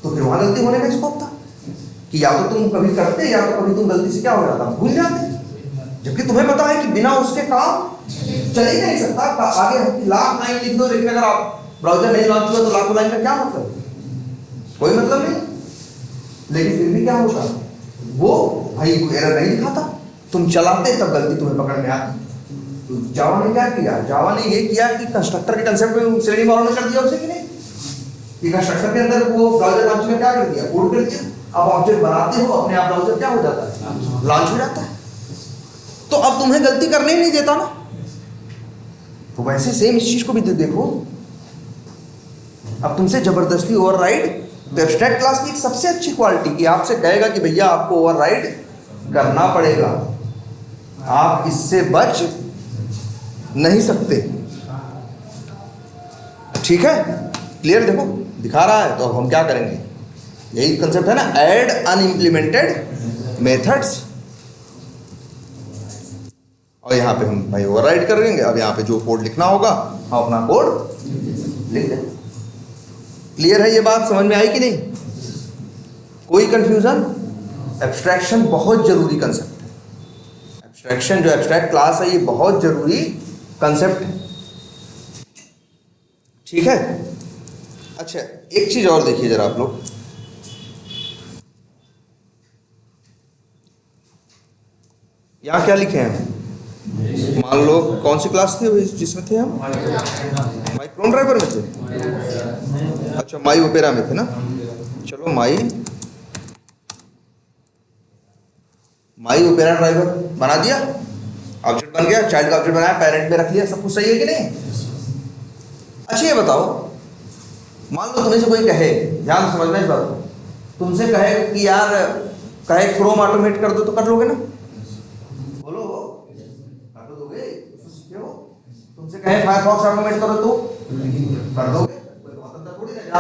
तो फिर वहां गलती होने का स्कोप था कि या तो तुम कभी करते या तो कभी तुम गलती से क्या हो जाता भूल जाते, जबकि तुम्हें पता है कि बिना उसके काम चल ही नहीं सकता। आगे लाख लाइन लिख दो, लेकिन अगर आप ब्राउजर नहीं लॉन्च हुआ तो लाखों लाइन का क्या मतलब? कोई मतलब नहीं। लेकिन फिर भी क्या होता, वो भाई एरर नहीं दिखाता, तुम चलाते तब गलती तुम्हें पकड़ में आती। तो जावा ने क्या किया? जावा ने ये किया कि कंस्ट्रक्टर के कंसेप्ट में श्रेणी वालों ने कर दिया उसे कि नहीं, कि कंस्ट्रक्टर के अंदर वो ब्राउजर लॉन्च में क्या कर दिया, कोड कर दिया। अब ऑब्जेक्ट बनाते हो अपने आप ब्राउजर क्या हो जाता है, लॉन्च हो जाता है। तो अब तुम्हें गलती करने ही नहीं देता ना। तो वैसे सेम इस चीज को भी देखो, अब तुमसे जबरदस्ती ओवरराइड, तो एब्स्ट्रैक्ट क्लास की एक सबसे अच्छी क्वालिटी कि आपसे कहेगा कि भैया आपको ओवरराइड करना पड़ेगा, आप इससे बच नहीं सकते। ठीक है, क्लियर? देखो दिखा रहा है, तो अब हम क्या करेंगे, यही कंसेप्ट है ना, ऐड अनइम्प्लीमेंटेड मेथड्स, और यहाँ पे हम भाई ओवरराइड कर देंगे। अब यहाँ पे जो कोड लिखना होगा हम अपना कोड लिख दें। क्लियर है? ये बात समझ में आई कि नहीं? कोई कंफ्यूजन? एब्स्ट्रैक्शन बहुत जरूरी कंसेप्ट है। एब्स्ट्रैक्शन जो एब्स्ट्रैक्ट क्लास है ये बहुत जरूरी कंसेप्ट है। ठीक है? अच्छा, एक चीज और देखिए जरा आप लोग, यहां क्या लिखे हैं? मान लो कौन सी क्लास थी जिसमें थे हम? माई क्रोन ड्राइवर में थे। अच्छा, माई ओपेरा में थे ना। चलो माई ओपेरा ड्राइवर बना दिया, ऑब्जेक्ट बन गया, चाइल्ड का ऑब्जेक्ट बनाया, पेरेंट में रख लिया, सब कुछ सही है कि नहीं? अच्छा ये बताओ, मान लो तुम्हें से कोई कहे, ध्यान समझना इस बात को, तुमसे कहे कि यार कहे क्रोम ऑटोमेट कर दो, तो कर लोगे ना? बोलो, कर दोगे? तुमसे कहे फायरफॉक्स ऑटोमेट करो तो कर दोगे? तो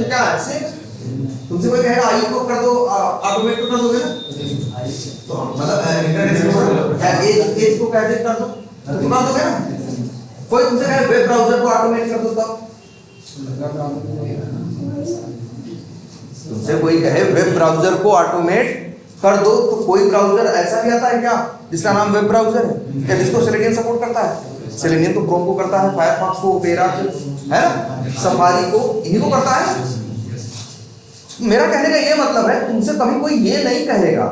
क्या है, तुमसे कोई कहेगा आई को कर दो ऑटोमेट तो कर दोगे ना? तो मतलब इंटरनेट एज को कह दे कर दो तो तुम कर दोगे ना? कोई तुमसे कहे वेब ब्राउज़र को ऑटोमेट कर दो, तब तुमसे कोई कहे वेब ब्राउज़र को ऑटोमेट कर दो, तो कोई ब्राउज़र ऐसा भी आता है क्या जिसका नाम वेब ब्राउज़र है? क्या जिसको सेलेनियम सपोर्ट करता है? सेलेनियम तो क्रोम को करता है, फायरफॉक्स को, ओपेरा को, है ना, सफारी को, इन्हीं को करता है। मेरा कहने का ये मतलब है, तुमसे कभी कोई ये नहीं कहेगा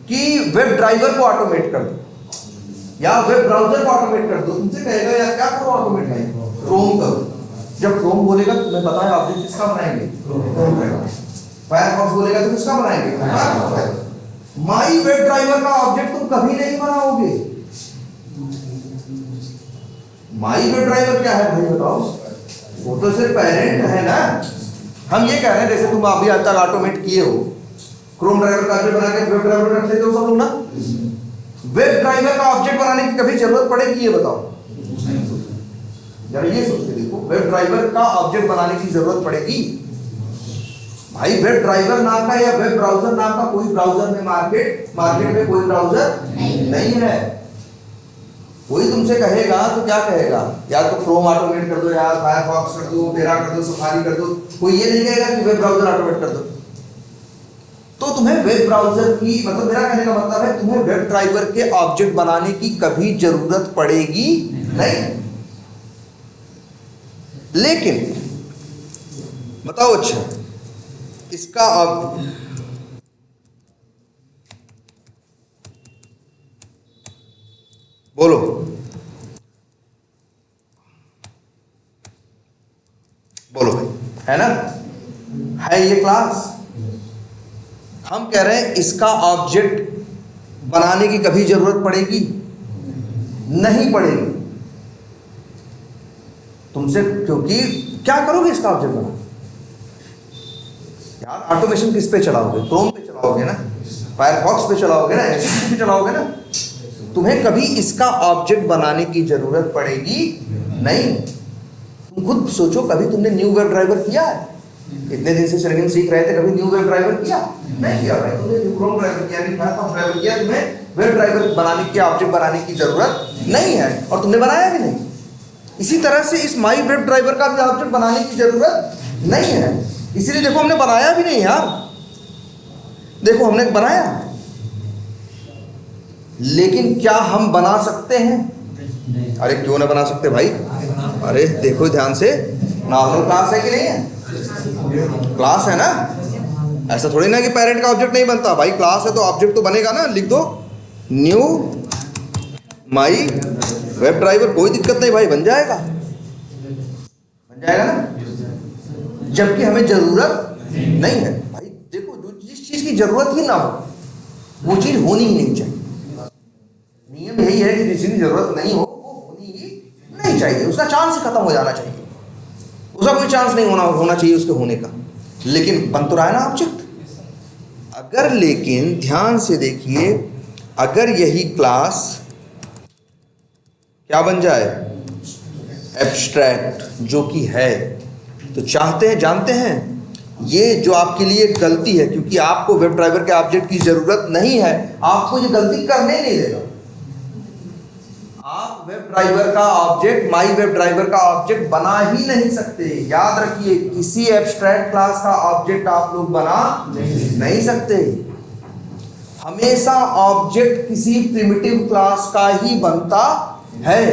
कि वेब ड्राइवर को ऑटोमेट कर दो या वेब ब्राउज़र को ऑटोमेट कर दो। तुमसे कहेगा यार क्या करो ऑटोमेट नहीं, क्रोम करो। जब क्रोम बोलेगा तो तुम्हें पता है ऑब्जेक्ट किसका बनाएंगे, क्रोम ड्राइवर। फायरफॉक्स बोलेगा तो किसका बनाएंगे, फायरफॉक्स। माई वेब ड्राइवर का ऑब्जेक्ट तुम कभी नहीं बनाओगे। माई वेब ड्राइवर क्या है भाई बताओ? वो तो सिर्फ पेरेंट है ना। हम ये कह रहे हैं जैसे तुम अभी आज तक ऑटोमेट किए हो, क्रोम ड्राइवर का ऑब्जेक्ट बना के वेब ड्राइवर रख लेते हो सब लोग ना। वेब ड्राइवर का ऑब्जेक्ट बनाने की कभी जरूरत पड़ेगी ये बताओ जरा, ये सोच के देखो, वेब ड्राइवर का ऑब्जेक्ट बनाने की जरूरत पड़ेगी? भाई वेब ड्राइवर नाम का या वेब ब्राउज़र नाम का कोई ब्राउज़र में मार्केट में कोई ब्राउज़र नहीं है। कोई तुमसे कहेगा तो क्या कहेगा, या तो क्रोम ऑटोमेट कर दो, या फायरफॉक्स कर दो, ओपेरा कर दो, सफारी कर दो। कोई ये नहीं कहेगा कि वेब ब्राउज़र ऑटोमेट कर दो। तो तुम्हें वेब ब्राउज़र की, मतलब मेरा कहने का मतलब है तुम्हें वेब ड्राइवर के ऑब्जेक्ट बनाने की कभी जरूरत पड़ेगी नहीं। लेकिन बताओ, अच्छा इसका अब बोलो, बोलो भाई, है ना, है ये क्लास। हम कह रहे हैं इसका ऑब्जेक्ट बनाने की कभी जरूरत पड़ेगी नहीं पड़ेगी तुमसे, क्योंकि क्या करोगे इसका ऑब्जेक्ट बना? यार ऑटोमेशन किस पे चलाओगे? क्रोम पे चलाओगे ना, फायरफॉक्स पे चलाओगे ना, एचटीटीपी पे चलाओगे ना। तुम्हें कभी इसका ऑब्जेक्ट बनाने की जरूरत पड़ेगी नहीं। तुम खुद सोचो, कभी तुमने न्यू वेब ड्राइवर किया है? इतने दिन से स्लेविंग सीख रहे थे, कभी न्यू वेब ड्राइवर किया नहीं किया भाई, तुमने क्रोम ड्राइवर किया नहीं, फायरफॉक्स ड्राइवर किया, तुम्हें वेब ड्राइवर बनाने की ऑब्जेक्ट बनाने की जरूरत नहीं है और तुमने बनाया भी नहीं। इसी तरह से इस माई वेब ड्राइवर का भी ऑब्जेक्ट बनाने की जरूरत नहीं है, इसीलिए देखो हमने बनाया भी नहीं यार, देखो हमने बनाया, लेकिन क्या हम बना सकते हैं? अरे क्यों ना बना सकते भाई, अरे देखो ध्यान से, नॉर्मल क्लास है कि नहीं है? क्लास है ना, ऐसा थोड़ी ना कि पेरेंट का ऑब्जेक्ट नहीं बनता भाई, क्लास है तो ऑब्जेक्ट तो बनेगा ना। लिख दो न्यू माई वेब ड्राइवर, कोई दिक्कत नहीं भाई, बन जाएगा, बन जाएगा ना, जबकि हमें जरूरत नहीं है भाई। देखो जो जिस चीज की जरूरत ही ना हो वो चीज होनी ही नहीं चाहिए, नियम यही है कि जिस चीज की जरूरत नहीं हो वो होनी ही नहीं चाहिए, उसका चांस ही खत्म हो जाना चाहिए, उसका कोई चांस नहीं होना चाहिए उसके होने का। लेकिन बन तो रहा है ना ऑब्जेक्ट। अगर लेकिन ध्यान से देखिए, अगर यही क्लास क्या बन जाए, एब्स्ट्रैक्ट जो कि है, तो चाहते हैं, जानते हैं ये जो आपके लिए गलती है, क्योंकि आपको वेब ड्राइवर के ऑब्जेक्ट की जरूरत नहीं है, आपको ये गलती करने नहीं देगा। आप वेब ड्राइवर का ऑब्जेक्ट, माई वेब ड्राइवर का ऑब्जेक्ट बना ही नहीं सकते। याद रखिए, किसी एब्स्ट्रैक्ट क्लास का ऑब्जेक्ट आप लोग बना नहीं सकते। हमेशा ऑब्जेक्ट किसी प्रिमिटिव क्लास का ही बनता है।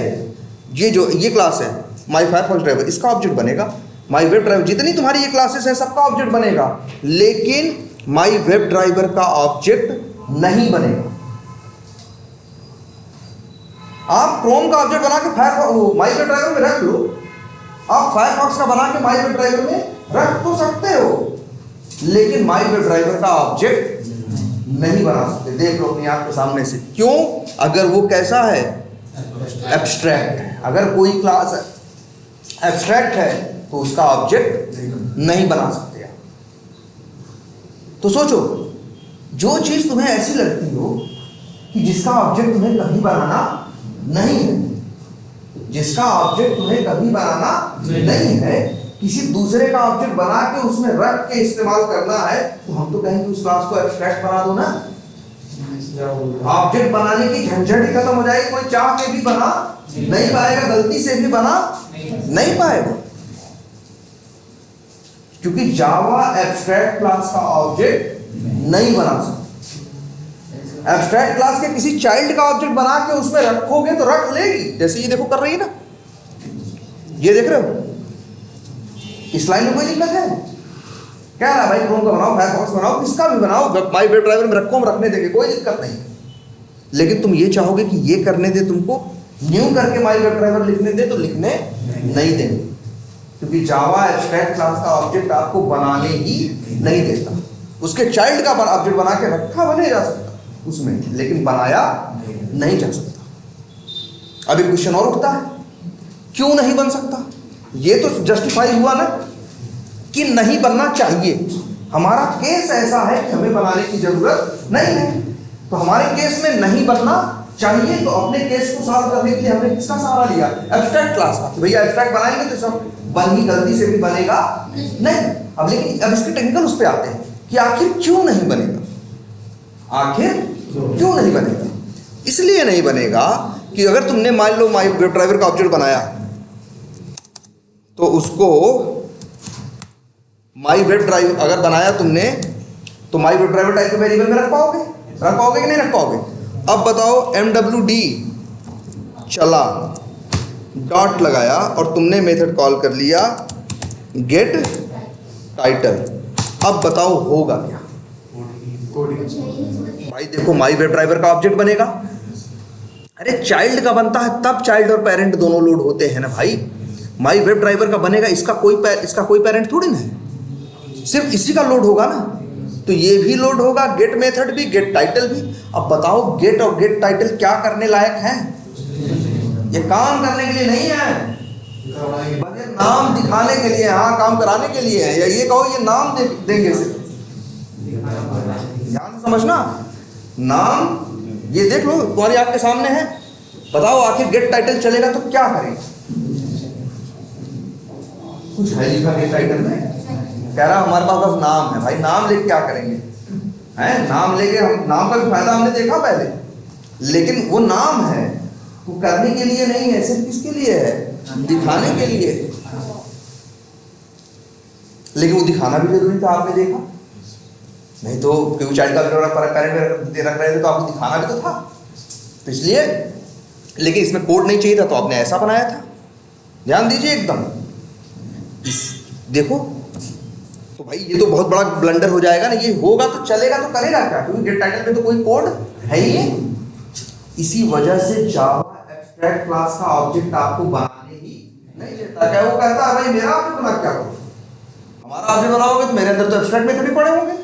ये क्लास है माई फायरफॉक्स ड्राइवर, इसका ऑब्जेक्ट बनेगा। माई वेब ड्राइवर, जितनी तुम्हारी ये क्लासेस है सबका ऑब्जेक्ट बनेगा, लेकिन माई वेब ड्राइवर का ऑब्जेक्ट नहीं बनेगा। आप क्रोम का ऑब्जेक्ट बना के फायरफॉक्स माई वेब ड्राइवर में रख लो, आप फायरफॉक्स का बना के माई वेब ड्राइवर में रख तो सकते हो, लेकिन माई वेब ड्राइवर का ऑब्जेक्ट नहीं बना सकते। देख लो अपनी आंख के सामने से, क्यों? अगर वो कैसा है, एब्स्ट्रैक्ट है। अगर कोई क्लास एब्स्ट्रैक्ट है तो उसका ऑब्जेक्ट नहीं बना सकते आप। तो सोचो, जो चीज तुम्हें ऐसी लगती हो कि जिसका ऑब्जेक्ट तुम्हें कभी बनाना नहीं है, जिसका ऑब्जेक्ट तुम्हें कभी बनाना नहीं है, किसी दूसरे का ऑब्जेक्ट बना के उसमें रख के इस्तेमाल करना है, तो हम तो कहेंगे उस क्लास को एब्स्ट्रैक्ट बना दो ना। ऑब्जेक्ट बनाने की झंझट ही खत्म हो जाएगी, कोई चाह के भी बना नहीं पाएगा, गलती से भी बना नहीं पाएगा, क्योंकि जावा एब्स्ट्रैक्ट क्लास का ऑब्जेक्ट नहीं बना सकता। एब्स्ट्रैक्ट क्लास के किसी चाइल्ड का ऑब्जेक्ट बना के उसमें रखोगे तो रख लेगी, जैसे ये देखो कर रही है ना, ये देख रहे हो, इस लाइन में कोई दिक्कत है? क्या है भाई, क्रोम का बनाओ, फायरफॉक्स बनाओ, किसका भी बनाओ, माई वेब ड्राइवर में रखो, हम रखने देंगे, कोई दिक्कत नहीं। लेकिन तुम ये चाहोगे कि ये करने दे, तुमको न्यू करके माई वेब ड्राइवर लिखने दे, तो लिखने नहीं देंगे, क्योंकि जावा एब्स्ट्रैक्ट क्लास का ऑब्जेक्ट आपको बनाने ही नहीं देता। उसके चाइल्ड का ऑब्जेक्ट बना के रखा बने जा सकता उसमें, लेकिन बनाया नहीं जा सकता। अब एक क्वेश्चन और उठता है, क्यों नहीं बन सकता? ये तो जस्टिफाई हुआ ना कि नहीं बनना चाहिए। हमारा केस ऐसा है कि हमें बनाने की जरूरत नहीं है, तो हमारे केस में नहीं बनना चाहिए। तो अपने केस को सॉल्व करने के लिए हमने किसका सहारा लिया? एब्स्ट्रैक्ट क्लास का। भैया एब्स्ट्रैक्ट बनाएंगे तो सब बन ही गलती से भी बनेगा नहीं। अब लेकिन अब इसके टेक्निकल उस पर आते हैं कि आखिर क्यों नहीं बनेगा, आखिर क्यों नहीं बनेगा? इसलिए नहीं बनेगा कि अगर तुमने मान लो माई वेब ड्राइवर का ऑब्जेक्ट बनाया, तो उसको माई वेब ड्राइवर अगर बनाया तुमने, तो माई वेब ड्राइवर टाइप के वेरिएबल में रख पाओगे कि नहीं रख पाओगे? अब बताओ, MWD चला, डॉट लगाया और तुमने मेथड कॉल कर लिया गेट टाइटल। अब बताओ होगा क्या? भाई देखो, माई वेब ड्राइवर का ऑब्जेक्ट बनेगा। अरे चाइल्ड का बनता है तब चाइल्ड और पेरेंट दोनों लोड होते हैं ना भाई। माई वेब ड्राइवर का बनेगा, इसका कोई पेरेंट थोड़ी ना है, सिर्फ इसी का लोड होगा ना, तो ये भी लोड होगा, गेट मेथड भी, गेट टाइटल भी। अब बताओ, गेट और गेट टाइटल क्या करने लायक हैं? ये काम करने के लिए नहीं है, बस नाम दिखाने के लिए, हाँ काम कराने के लिए है, या ये कहो ये नाम देंगे सिर्फ। ध्यान से समझना, नाम ये देख लो तुम्हारी आंख के सामने है। बताओ आखिर गेट टाइटल चलेगा तो क्या करेगा? कुछ है लिखा गेट टाइटल में? कह रहा हमारे पास बस नाम है। भाई नाम लेके क्या करेंगे? हैं, नाम लेके हम, नाम का भी फायदा हमने देखा पहले, लेकिन वो नाम है वो करने के लिए नहीं है, सिर्फ किसके लिए है? दिखाने के लिए। लेकिन वो दिखाना भी जरूरी था, आपने देखा नहीं तो क्योंकि चाइल्ड का पेरेंट दे रख रहे थे तो आपको दिखाना भी तो था, तो इसलिए। लेकिन इसमें कोड नहीं चाहिए था तो आपने ऐसा बनाया था। ध्यान दीजिए एकदम देखो। तो भाई ये तो बहुत बड़ा ब्लंडर हो जाएगा ना। ये होगा तो चलेगा तो करेगा क्या? क्योंकि गेट टाइटल में तो कोई कोड है ही नहीं। इसी वजह से जावा एब्स्ट्रैक्ट क्लास का ऑब्जेक्ट आपको बनाने ही नहीं देता। क्या वो कहता है भाई मेरा ऑब्जेक्ट बना क्या करो? हमारा ऑब्जेक्ट बनाओगे तो मेरे अंदर तो एब्स्ट्रैक्ट मेथड ही पड़े होंगे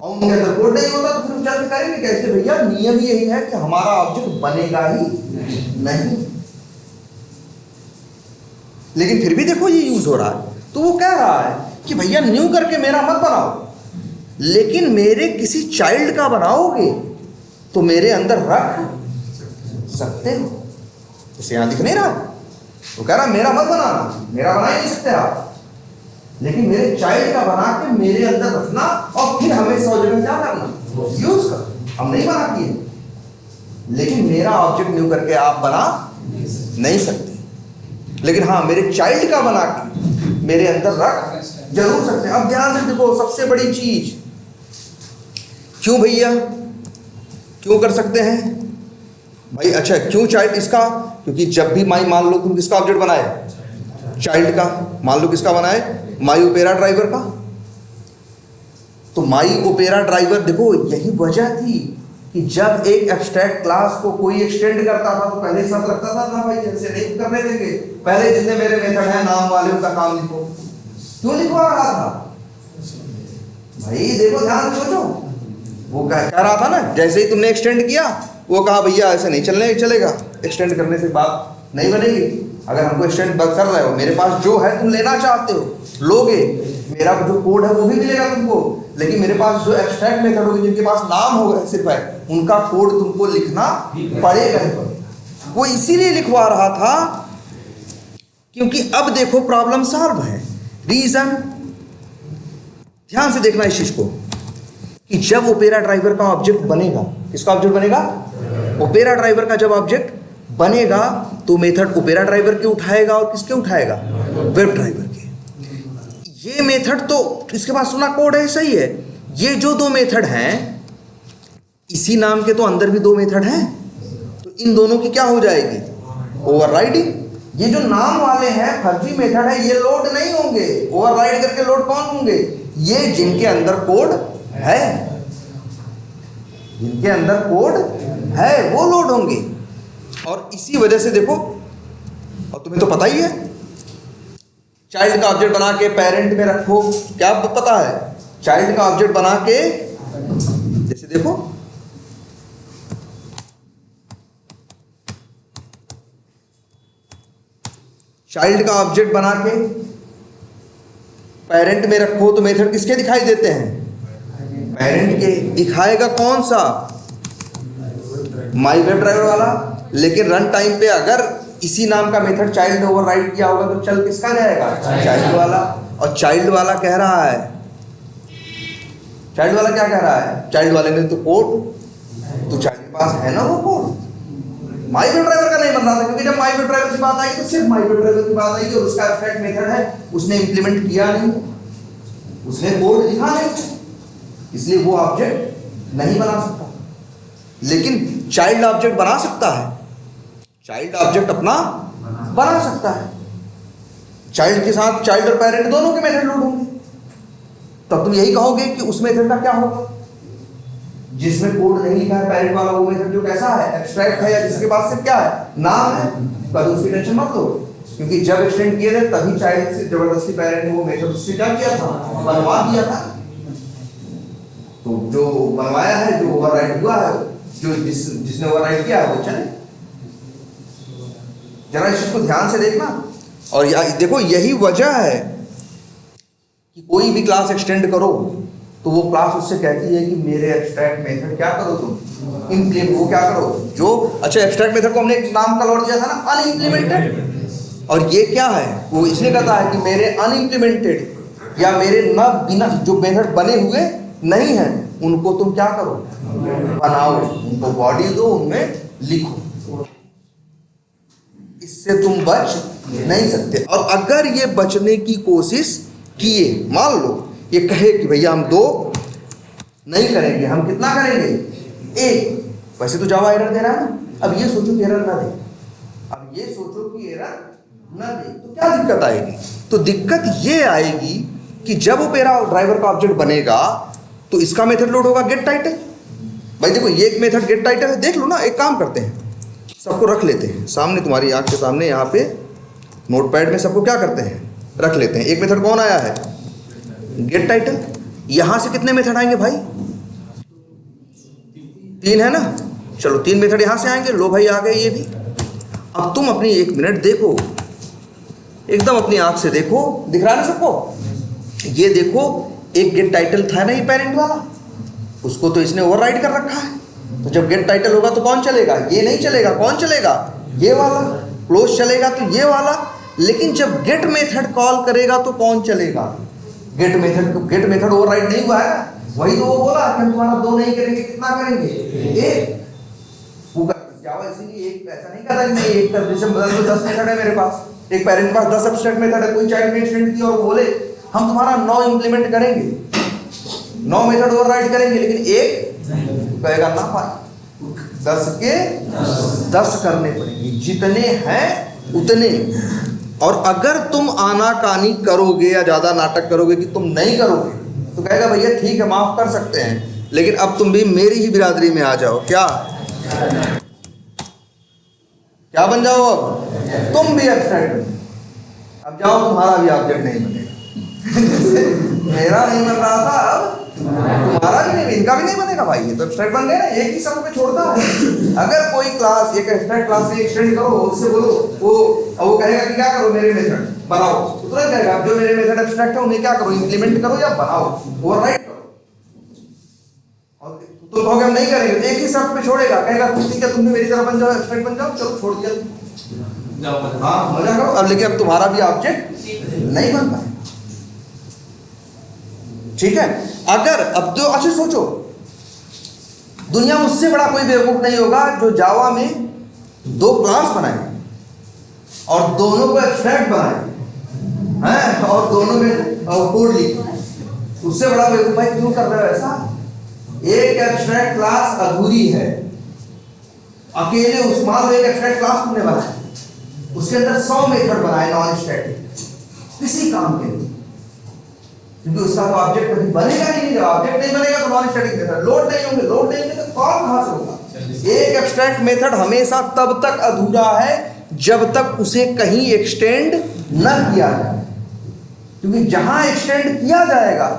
और उनके अंदर कोड नहीं होता, तो फिर हम चल के करेंगे कैसे? भैया नियम यही है कि हमारा ऑब्जेक्ट बनेगा ही नहीं। लेकिन फिर भी देखो ये यूज हो रहा है। तो वो कह रहा है कि भैया न्यू करके मेरा मत बनाओ, लेकिन मेरे किसी चाइल्ड का बनाओगे तो मेरे अंदर रख सकते हो। इसे यहां दिख नहीं रहा? वो कह रहा मेरा मत बनाना, मेरा बना ही नहीं सकते आप, लेकिन मेरे चाइल्ड का बना के मेरे अंदर रखना और फिर हमें 100 जगह क्या करना? यूज कर। हम नहीं बना किए, लेकिन मेरा ऑब्जेक्ट न्यू करके आप बना नहीं सकते, लेकिन हाँ मेरे चाइल्ड का बना के मेरे अंदर रख जरूर सकते हैं। अब ध्यान से देखो, सबसे बड़ी चीज, क्यों भैया क्यों कर सकते हैं भाई? अच्छा क्यों चाइल्ड इसका? क्योंकि जब भी माई, मान लो तुम किसका ऑब्जेक्ट बनाए? चाइल्ड का। मान लो किसका बनाए? माई ओपेरा ड्राइवर का। तो माई ओपेरा ड्राइवर, देखो यही वजह थी कि जब एक एब्स्ट्रैक्ट क्लास को कोई एक्सटेंड करता था तो पहले सब लगता था ना भाई ऐसे नहीं करने देंगे, पहले जितने मेरे मेथड है नाम वाले उनका काम लिखो। क्यों लिखवा रहा था भाई? देखो ध्यान से सोचो, वो कह रहा था ना जैसे ही तुमने एक्सटेंड किया वो कहा भैया ऐसे नहीं चलेगा, एक्सटेंड करने से बात नहीं बनेगी। अगर हमको एक्सटेंड कर रहे हो, मेरे पास जो है तुम लेना चाहते हो लोगे, मेरा जो कोड है वो भी मिलेगा तुमको, लेकिन मेरे पास जो एब्स्ट्रैक्ट मेथड होगी जिनके पास नाम होगा सिर्फ है, उनका कोड तुमको लिखना पड़ेगा। वो इसीलिए लिखवा रहा था क्योंकि अब देखो प्रॉब्लम सॉल्व है। रीजन ध्यान से देखना इस चीज को कि जब ओपेरा ड्राइवर का ऑब्जेक्ट बनेगा, किसका ऑब्जेक्ट बनेगा? ओपेरा ड्राइवर का जब ऑब्जेक्ट बनेगा तो मेथड ओपेरा ड्राइवर के उठाएगा और किसके उठाएगा? वेब ड्राइवर के। ये मेथड तो इसके पास सुना कोड है, सही है। ये जो दो मेथड हैं, इसी नाम के तो अंदर भी दो मेथड हैं, तो इन दोनों की क्या हो जाएगी? ओवरराइडिंग। ये जो नाम वाले हैं फर्जी मेथड है, ये लोड नहीं होंगे। ओवरराइड करके लोड कौन होंगे? ये जिनके अंदर कोड है, जिनके अंदर कोड है वो लोड होंगे। और इसी वजह से देखो, और तुम्हें तो पता ही है, चाइल्ड का ऑब्जेक्ट बना के पेरेंट में रखो, क्या पता है? चाइल्ड का ऑब्जेक्ट बना के, जैसे देखो चाइल्ड का ऑब्जेक्ट बना के पेरेंट में रखो तो मेथड किसके दिखाई देते हैं? पेरेंट के। दिखाएगा कौन सा? माई वेब ड्राइवर वाला। लेकिन रन टाइम पे अगर इसी नाम का मेथड चाइल्ड ओवरराइड किया होगा तो चल किसका जाएगा? चाइल्ड वाला। और चाइल्ड वाला कह रहा है, चाइल्ड वाला क्या कह रहा है? चाइल्ड वाले ने तो कोड, तो चाइल्ड के पास है ना वो कोड। माई वेब ड्राइवर का नहीं बन रहा था, क्योंकि जब माई वेब ड्राइवर की बात आई तो सिर्फ माई वेब ड्राइवर की बात आई और उसका एब्स्ट्रैक्ट मेथड है, उसने इंप्लीमेंट किया नहीं, उसने कोड लिखा नहीं, इसलिए वो ऑब्जेक्ट नहीं बना सकता। लेकिन चाइल्ड ऑब्जेक्ट बना सकता है, चाइल्ड ऑब्जेक्ट अपना बना सकता है। चाइल्ड के साथ चाइल्ड और पेरेंट दोनों के मेथड लोड होंगे। तब तुम यही कहोगे कि उस मेथड का क्या होगा जिसमें कोड नहीं लिखा है, पेरेंट वाला वो मेथड जो कैसा है? एब्स्ट्रैक्ट है, या जिसके पास सिर्फ क्या है? नाम है। कल उसकी टेंशन मत लो, क्योंकि जब एक्सटेंड किए थे तभी चाइल्ड से जबरदस्ती पेरेंट ने वो मेथड उससे क्या किया था? बनवा दिया था। तो जो बनवाया है, जो ओवरराइड हुआ है, जो जिसने ओवरराइड किया है वो चले। जरा इस चीज को ध्यान से देखना। और देखो यही वजह है कि कोई भी क्लास एक्सटेंड करो तो वो क्लास उससे कहती है कि मेरे एब्स्ट्रैक्ट मेथड क्या करो तुम इंप्लीमेंट, वो क्या करो जो, अच्छा एब्स्ट्रैक्ट मेथड को हमने एक नाम का लौट दिया था ना, अनइंप्लीमेंटेड। और ये क्या है? वो इसलिए कहता है कि मेरे अनइंप्लीमेंटेड या मेरे न बिना जो मेथड बने हुए नहीं हैं उनको तुम क्या करो, बनाओ, उनको बॉडी दो, उनमें लिखो। इससे तुम बच नहीं सकते। और अगर ये बचने की कोशिश किए, मान लो ये कहे कि भैया हम 2 नहीं करेंगे, हम कितना करेंगे, 1। वैसे तो जावा एरर दे रहा है ना, अब ये सोचो कि एरर ना दे, अब ये सोचो कि एरर ना दे तो क्या दिक्कत आएगी। तो दिक्कत ये आएगी कि जब ओपेरा ड्राइवर का ऑब्जेक्ट बनेगा तो इसका मेथड लोड होगा गेट टाइटल। भाई देखो ये एक मेथड गेट टाइटल है, देख लो ना, एक काम करते हैं, सबको रख लेते हैं सामने, तुम्हारी आंख के सामने, यहाँ पे नोटपैड में सबको क्या करते हैं, रख लेते हैं। एक मेथड कौन आया है, गेट टाइटल। यहाँ से कितने मेथड आएंगे भाई, 3 है ना, चलो 3 मेथड यहाँ से आएंगे। लो भाई आ गए ये भी। अब तुम अपनी 1 मिनट देखो, एकदम अपनी आंख से देखो, दिख रहा है ना सबको, ये देखो एक गेट टाइटल था ना ये पेरेंट वाला, उसको तो इसने ओवरराइड कर रखा है। तो जब गेट टाइटल होगा तो कौन चलेगा, ये नहीं चलेगा, कौन चलेगा, ये वाला। क्लोज चलेगा तो ये वाला। लेकिन जब गेट मेथड कॉल करेगा तो कौन चलेगा, गेट मेथड ओवरराइड नहीं हुआ है, वही तो वो बोला कि हम तुम्हारा 2 नहीं करेंगे, कितना करेंगे, 1। वो जावा इसीलिए एक ऐसा नहीं करता कि मैं 1 कर, जैसे 10 मेथड है मेरे पास, एक पेरेंट के पास 10 एब्स्ट्रैक्ट मेथड है, कोई चाइल्ड में एक्सटेंड की और वो बोले हम तुम्हारा 9 इंप्लीमेंट करेंगे, 9 मेथड ओवरराइड करेंगे, लेकिन 1 कहेगा ना भाई, 10 के 10 करने पड़ेंगे, जितने हैं उतने। और अगर तुम आनाकानी करोगे या ज्यादा नाटक करोगे कि तुम नहीं करोगे तो कहेगा भैया ठीक है माफ कर सकते हैं, लेकिन अब तुम भी मेरी ही बिरादरी में आ जाओ। क्या क्या बन जाओ, अब तुम भी एब्स्ट्रैक्ट, अब जाओ तुम्हारा भी ऑब्जेक्ट नहीं बनेगा। मेरा नहीं बन रहा था, अब तुम्हारा भी नहीं, इनका भी नहीं बनेगा भाई, ये तो एब्स्ट्रैक्ट बन गया ना, एक ही सब पे छोड़ता है। अगर कोई क्लास एक एब्स्ट्रैक्ट क्लास से एक्सटेंड करो, उससे बोलो वो कहेगा कि क्या करो, मेरे मेथड बनाओ, तो तुरंत कहेगा जो मेरे मेथड एब्स्ट्रैक्ट है उन्हें क्या करो, इंप्लीमेंट करो या बनाओ, ओवरराइट करो। और तुम कहोगे हम नहीं करेंगे, तो एक ही शर्त पे छोड़ेगा, कहेगा ठीक है तुमने मेरी तरह बन जाओ, एब्स्ट्रैक्ट बन जाओ, चलो छोड़ दिया, हाँ मजा करो। अब लेकिन अब तुम्हारा भी ऑब्जेक्ट नहीं बनता है, ठीक है। अगर अब तो अच्छा सोचो, दुनिया में उससे बड़ा कोई बेवकूफ नहीं होगा जो जावा में 2 क्लास बनाए और दोनों को एब्स्ट्रैक्ट बनाए हैं और दोनों में कोड लिखे। उससे बड़ा बेवकूफ भाई क्यों कर रहे हो ऐसा। एक एब्स्ट्रैक्ट क्लास अधूरी है, अकेले उस मान लो एक एब्स्ट्रैक्ट क्लास तुमने बनाया, उसके अंदर 100 मेथड बनाए नॉन स्टैटिक, किसी काम के लिए, क्योंकि उसका तो ऑब्जेक्ट कभी बनेगा नहीं। जब ऑब्जेक्ट नहीं बनेगा तो नॉन स्टैटिक मेथड लोड नहीं होंगे, लोड नहीं होंगे तो कॉल कहां से होगा। एक एब्स्ट्रैक्ट मेथड हमेशा तब तक अधूरा है जब तक उसे कहीं एक्सटेंड न किया जाए, क्योंकि जहां एक्सटेंड किया जाएगा,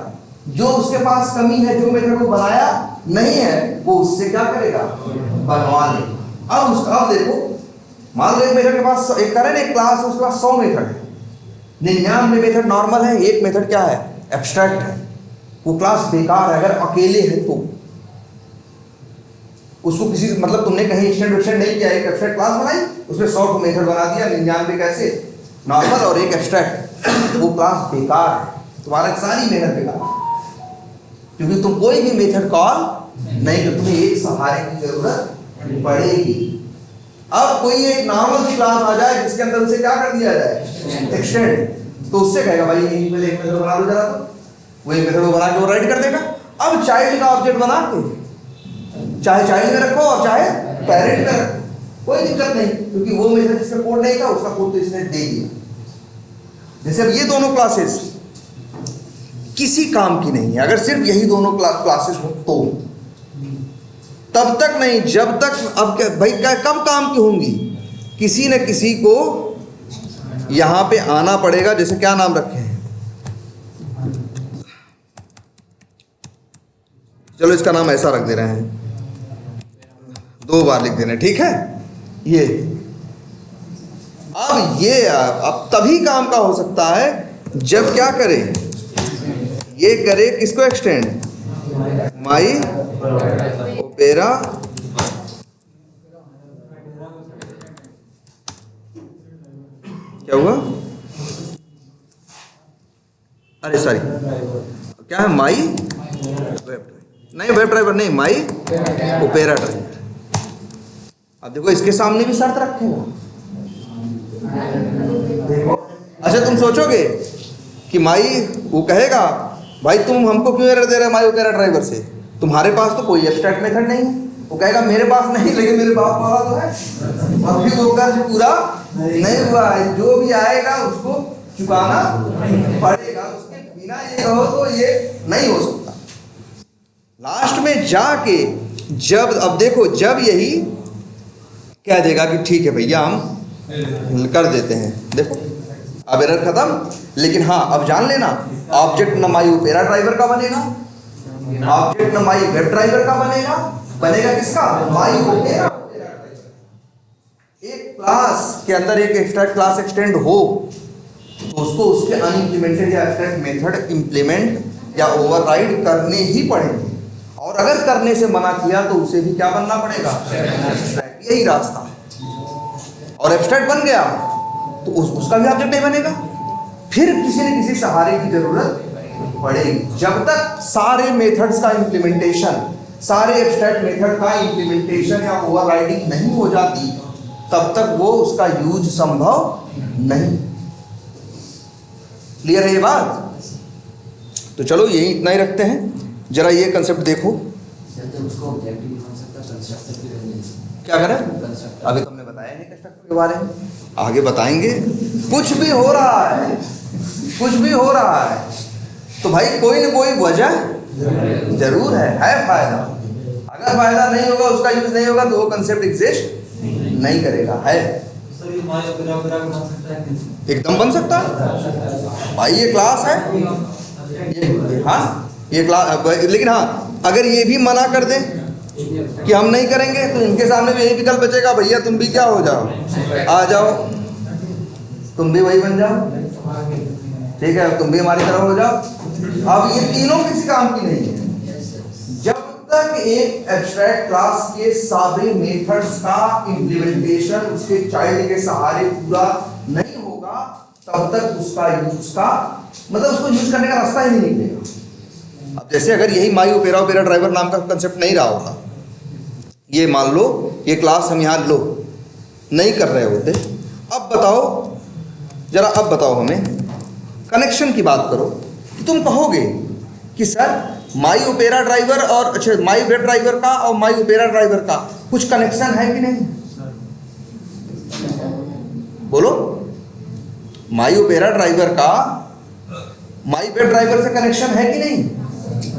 जो उसके पास कमी है, जो मेथड को बनाया नहीं है, वो उससे क्या करेगा, बनवा लेगा। अब उसका अब देखो, मान लो एक मेथड के पास एक करें एक क्लास, उसके पास 100 मेथड है, 99 मेथड नॉर्मल है, एक मेथड क्या है, एब्स्ट्रैक्ट है। वो क्लास बेकार है, अगर अकेले है तो उसको किसी मतलब तुमने कहीं एक्सटेंड नहीं किया, एक एब्स्ट्रैक्ट क्लास बनाई, उसमें 100 मेथड बना दिया, 99 कैसे नॉर्मल और एक एब्स्ट्रैक्ट, वो क्लास बेकार है, तुम्हारा सारी मेहनत बेकार, क्योंकि तुम कोई भी मेथड कॉल नहीं कर, तुम्हें एक सहारे की जरूरत पड़ेगी। अब कोई एक नॉर्मल क्लास आ जाए जिसके अंदर उसे क्या कर दिया जाए, एक्सटेंड, तो उससे कहेगा भाई यही पहले एक मेथड बना लो जरा, तो वही मेथड वो बना के ओवरराइड कर देगा। अब चाइल्ड का ऑब्जेक्ट बना के चाहे चाइल्ड में रखो और चाहे पेरेंट में रखो, कोई दिक्कत नहीं, क्योंकि वो मेथड जिसका कोड नहीं था उसका कोड तो इसने दे दिया। जैसे अब ये दोनों क्लासेस किसी काम की नहीं है, अगर सिर्फ यही दोनों क्लासेस हो तो तब तक नहीं, जब तक अब भाई कब काम की होंगी, किसी न किसी को यहां पे आना पड़ेगा। जैसे क्या नाम रखे हैं, चलो इसका नाम ऐसा रख दे रहे हैं, 2 बार लिख देना, ठीक है। ये अब तभी काम का हो सकता है जब क्या करे, ये करे किसको एक्सटेंड, माई ओपेरा क्या हुआ, अरे सॉरी, क्या है माई वेब, नहीं वेब ड्राइवर नहीं, माई ओपेरा ड्राइवर। अब देखो इसके सामने भी शर्त रखेगा। अच्छा तुम सोचोगे कि माई, वो कहेगा भाई तुम हमको क्यों एरर दे रहे हो माई ओपेरा ड्राइवर से, तुम्हारे पास तो कोई एब्स्ट्रैक्ट मेथड नहीं है। वो कहेगा मेरे पास नहीं, लेकिन मेरे बाप वाला तो है, और फिर वो कर्ज पूरा नहीं हुआ है, जो भी आएगा उसको चुकाना पड़ेगा, उसके बिना ये कहो तो ये नहीं हो सकता। लास्ट में जाके जब, अब देखो जब यही कह देगा कि ठीक है भैया हम कर देते हैं, देखो अब एरर खत्म। लेकिन हाँ अब जान लेना, ऑब्जेक्ट न माई ओपेरा ड्राइवर का बनेगा, ऑब्जेक्ट न माई वेब ड्राइवर का बनेगा, बनेगा किसका, माई ओपेरा। एक क्लास के अंदर एक एब्स्ट्रैक्ट क्लास एक्सटेंड हो तो उसको उसके अनइम्प्लीमेंटेड या एब्स्ट्रैक्ट मेथड इंप्लीमेंट या ओवरराइड करने ही पड़ेंगे, और अगर करने से मना किया तो उसे भी क्या बनना पड़ेगा, एब्स्ट्रैक्ट। यही रास्ता है। और एब्स्ट्रैक्ट बन गया तो उसका भी ऑब्जेक्ट नहीं बनेगा, फिर किसी न किसी सहारे की जरूरत पड़ेगी। जब तक सारे मेथड्स का इंप्लीमेंटेशन, सारे एब्स्ट्रैक्ट मेथड का इंप्लीमेंटेशन या ओवरराइडिंग नहीं हो जाती, तब तक वो उसका यूज संभव नहीं। क्लियर है ये बात? तो चलो यही इतना ही रखते हैं। जरा ये कंसेप्ट देखो, उसको ऑब्जेक्टिव भी बन सकता है, कंस्ट्रक्टर भी बन सकता क्या करें, है। अभी तुमने बताया नहीं कंस्ट्रक्टर के बारे में, आगे बताएंगे। कुछ भी हो रहा है, कुछ भी हो रहा है तो भाई कोई न कोई वजह जरूर है फायदा। अगर फायदा नहीं होगा, उसका यूज नहीं होगा, तो वो कंसेप्ट एग्जिस्ट नहीं करेगा। है एकदम बन सकता है भाई, ये क्लास है हाँ, ये क्लास। लेकिन हाँ अगर ये भी मना कर दें कि हम नहीं करेंगे, तो इनके सामने भी यही विकल्प बचेगा, भैया तुम भी क्या हो जाओ, आ जाओ, तुम भी वही बन जाओ, ठीक है, तुम भी हमारी तरह हो जाओ। अब ये तीनों किसी काम की नहीं है। जब तक एक एब्स्ट्रैक्ट क्लास के सारे मेथड्स का इंप्लीमेंटेशन उसके चाइल्ड के सहारे पूरा नहीं होगा, तब तक उसका यूज का मतलब उसको यूज करने का रास्ता ही नहीं निकलेगा। अब जैसे अगर यही माई ओपेरा ड्राइवर नाम का कंसेप्ट नहीं रहा होता, ये मान लो ये क्लास हम यहाँ लो नहीं कर रहे होते, अब बताओ जरा, अब बताओ हमें कनेक्शन की बात करो, तो तुम कहोगे कि सर माई ओपेरा ड्राइवर और अच्छा माई वेब ड्राइवर का और माई ओपेरा ड्राइवर का कुछ कनेक्शन है कि नहीं? बोलो, माई ओपेरा ड्राइवर का माई वेब ड्राइवर से कनेक्शन है कि नहीं?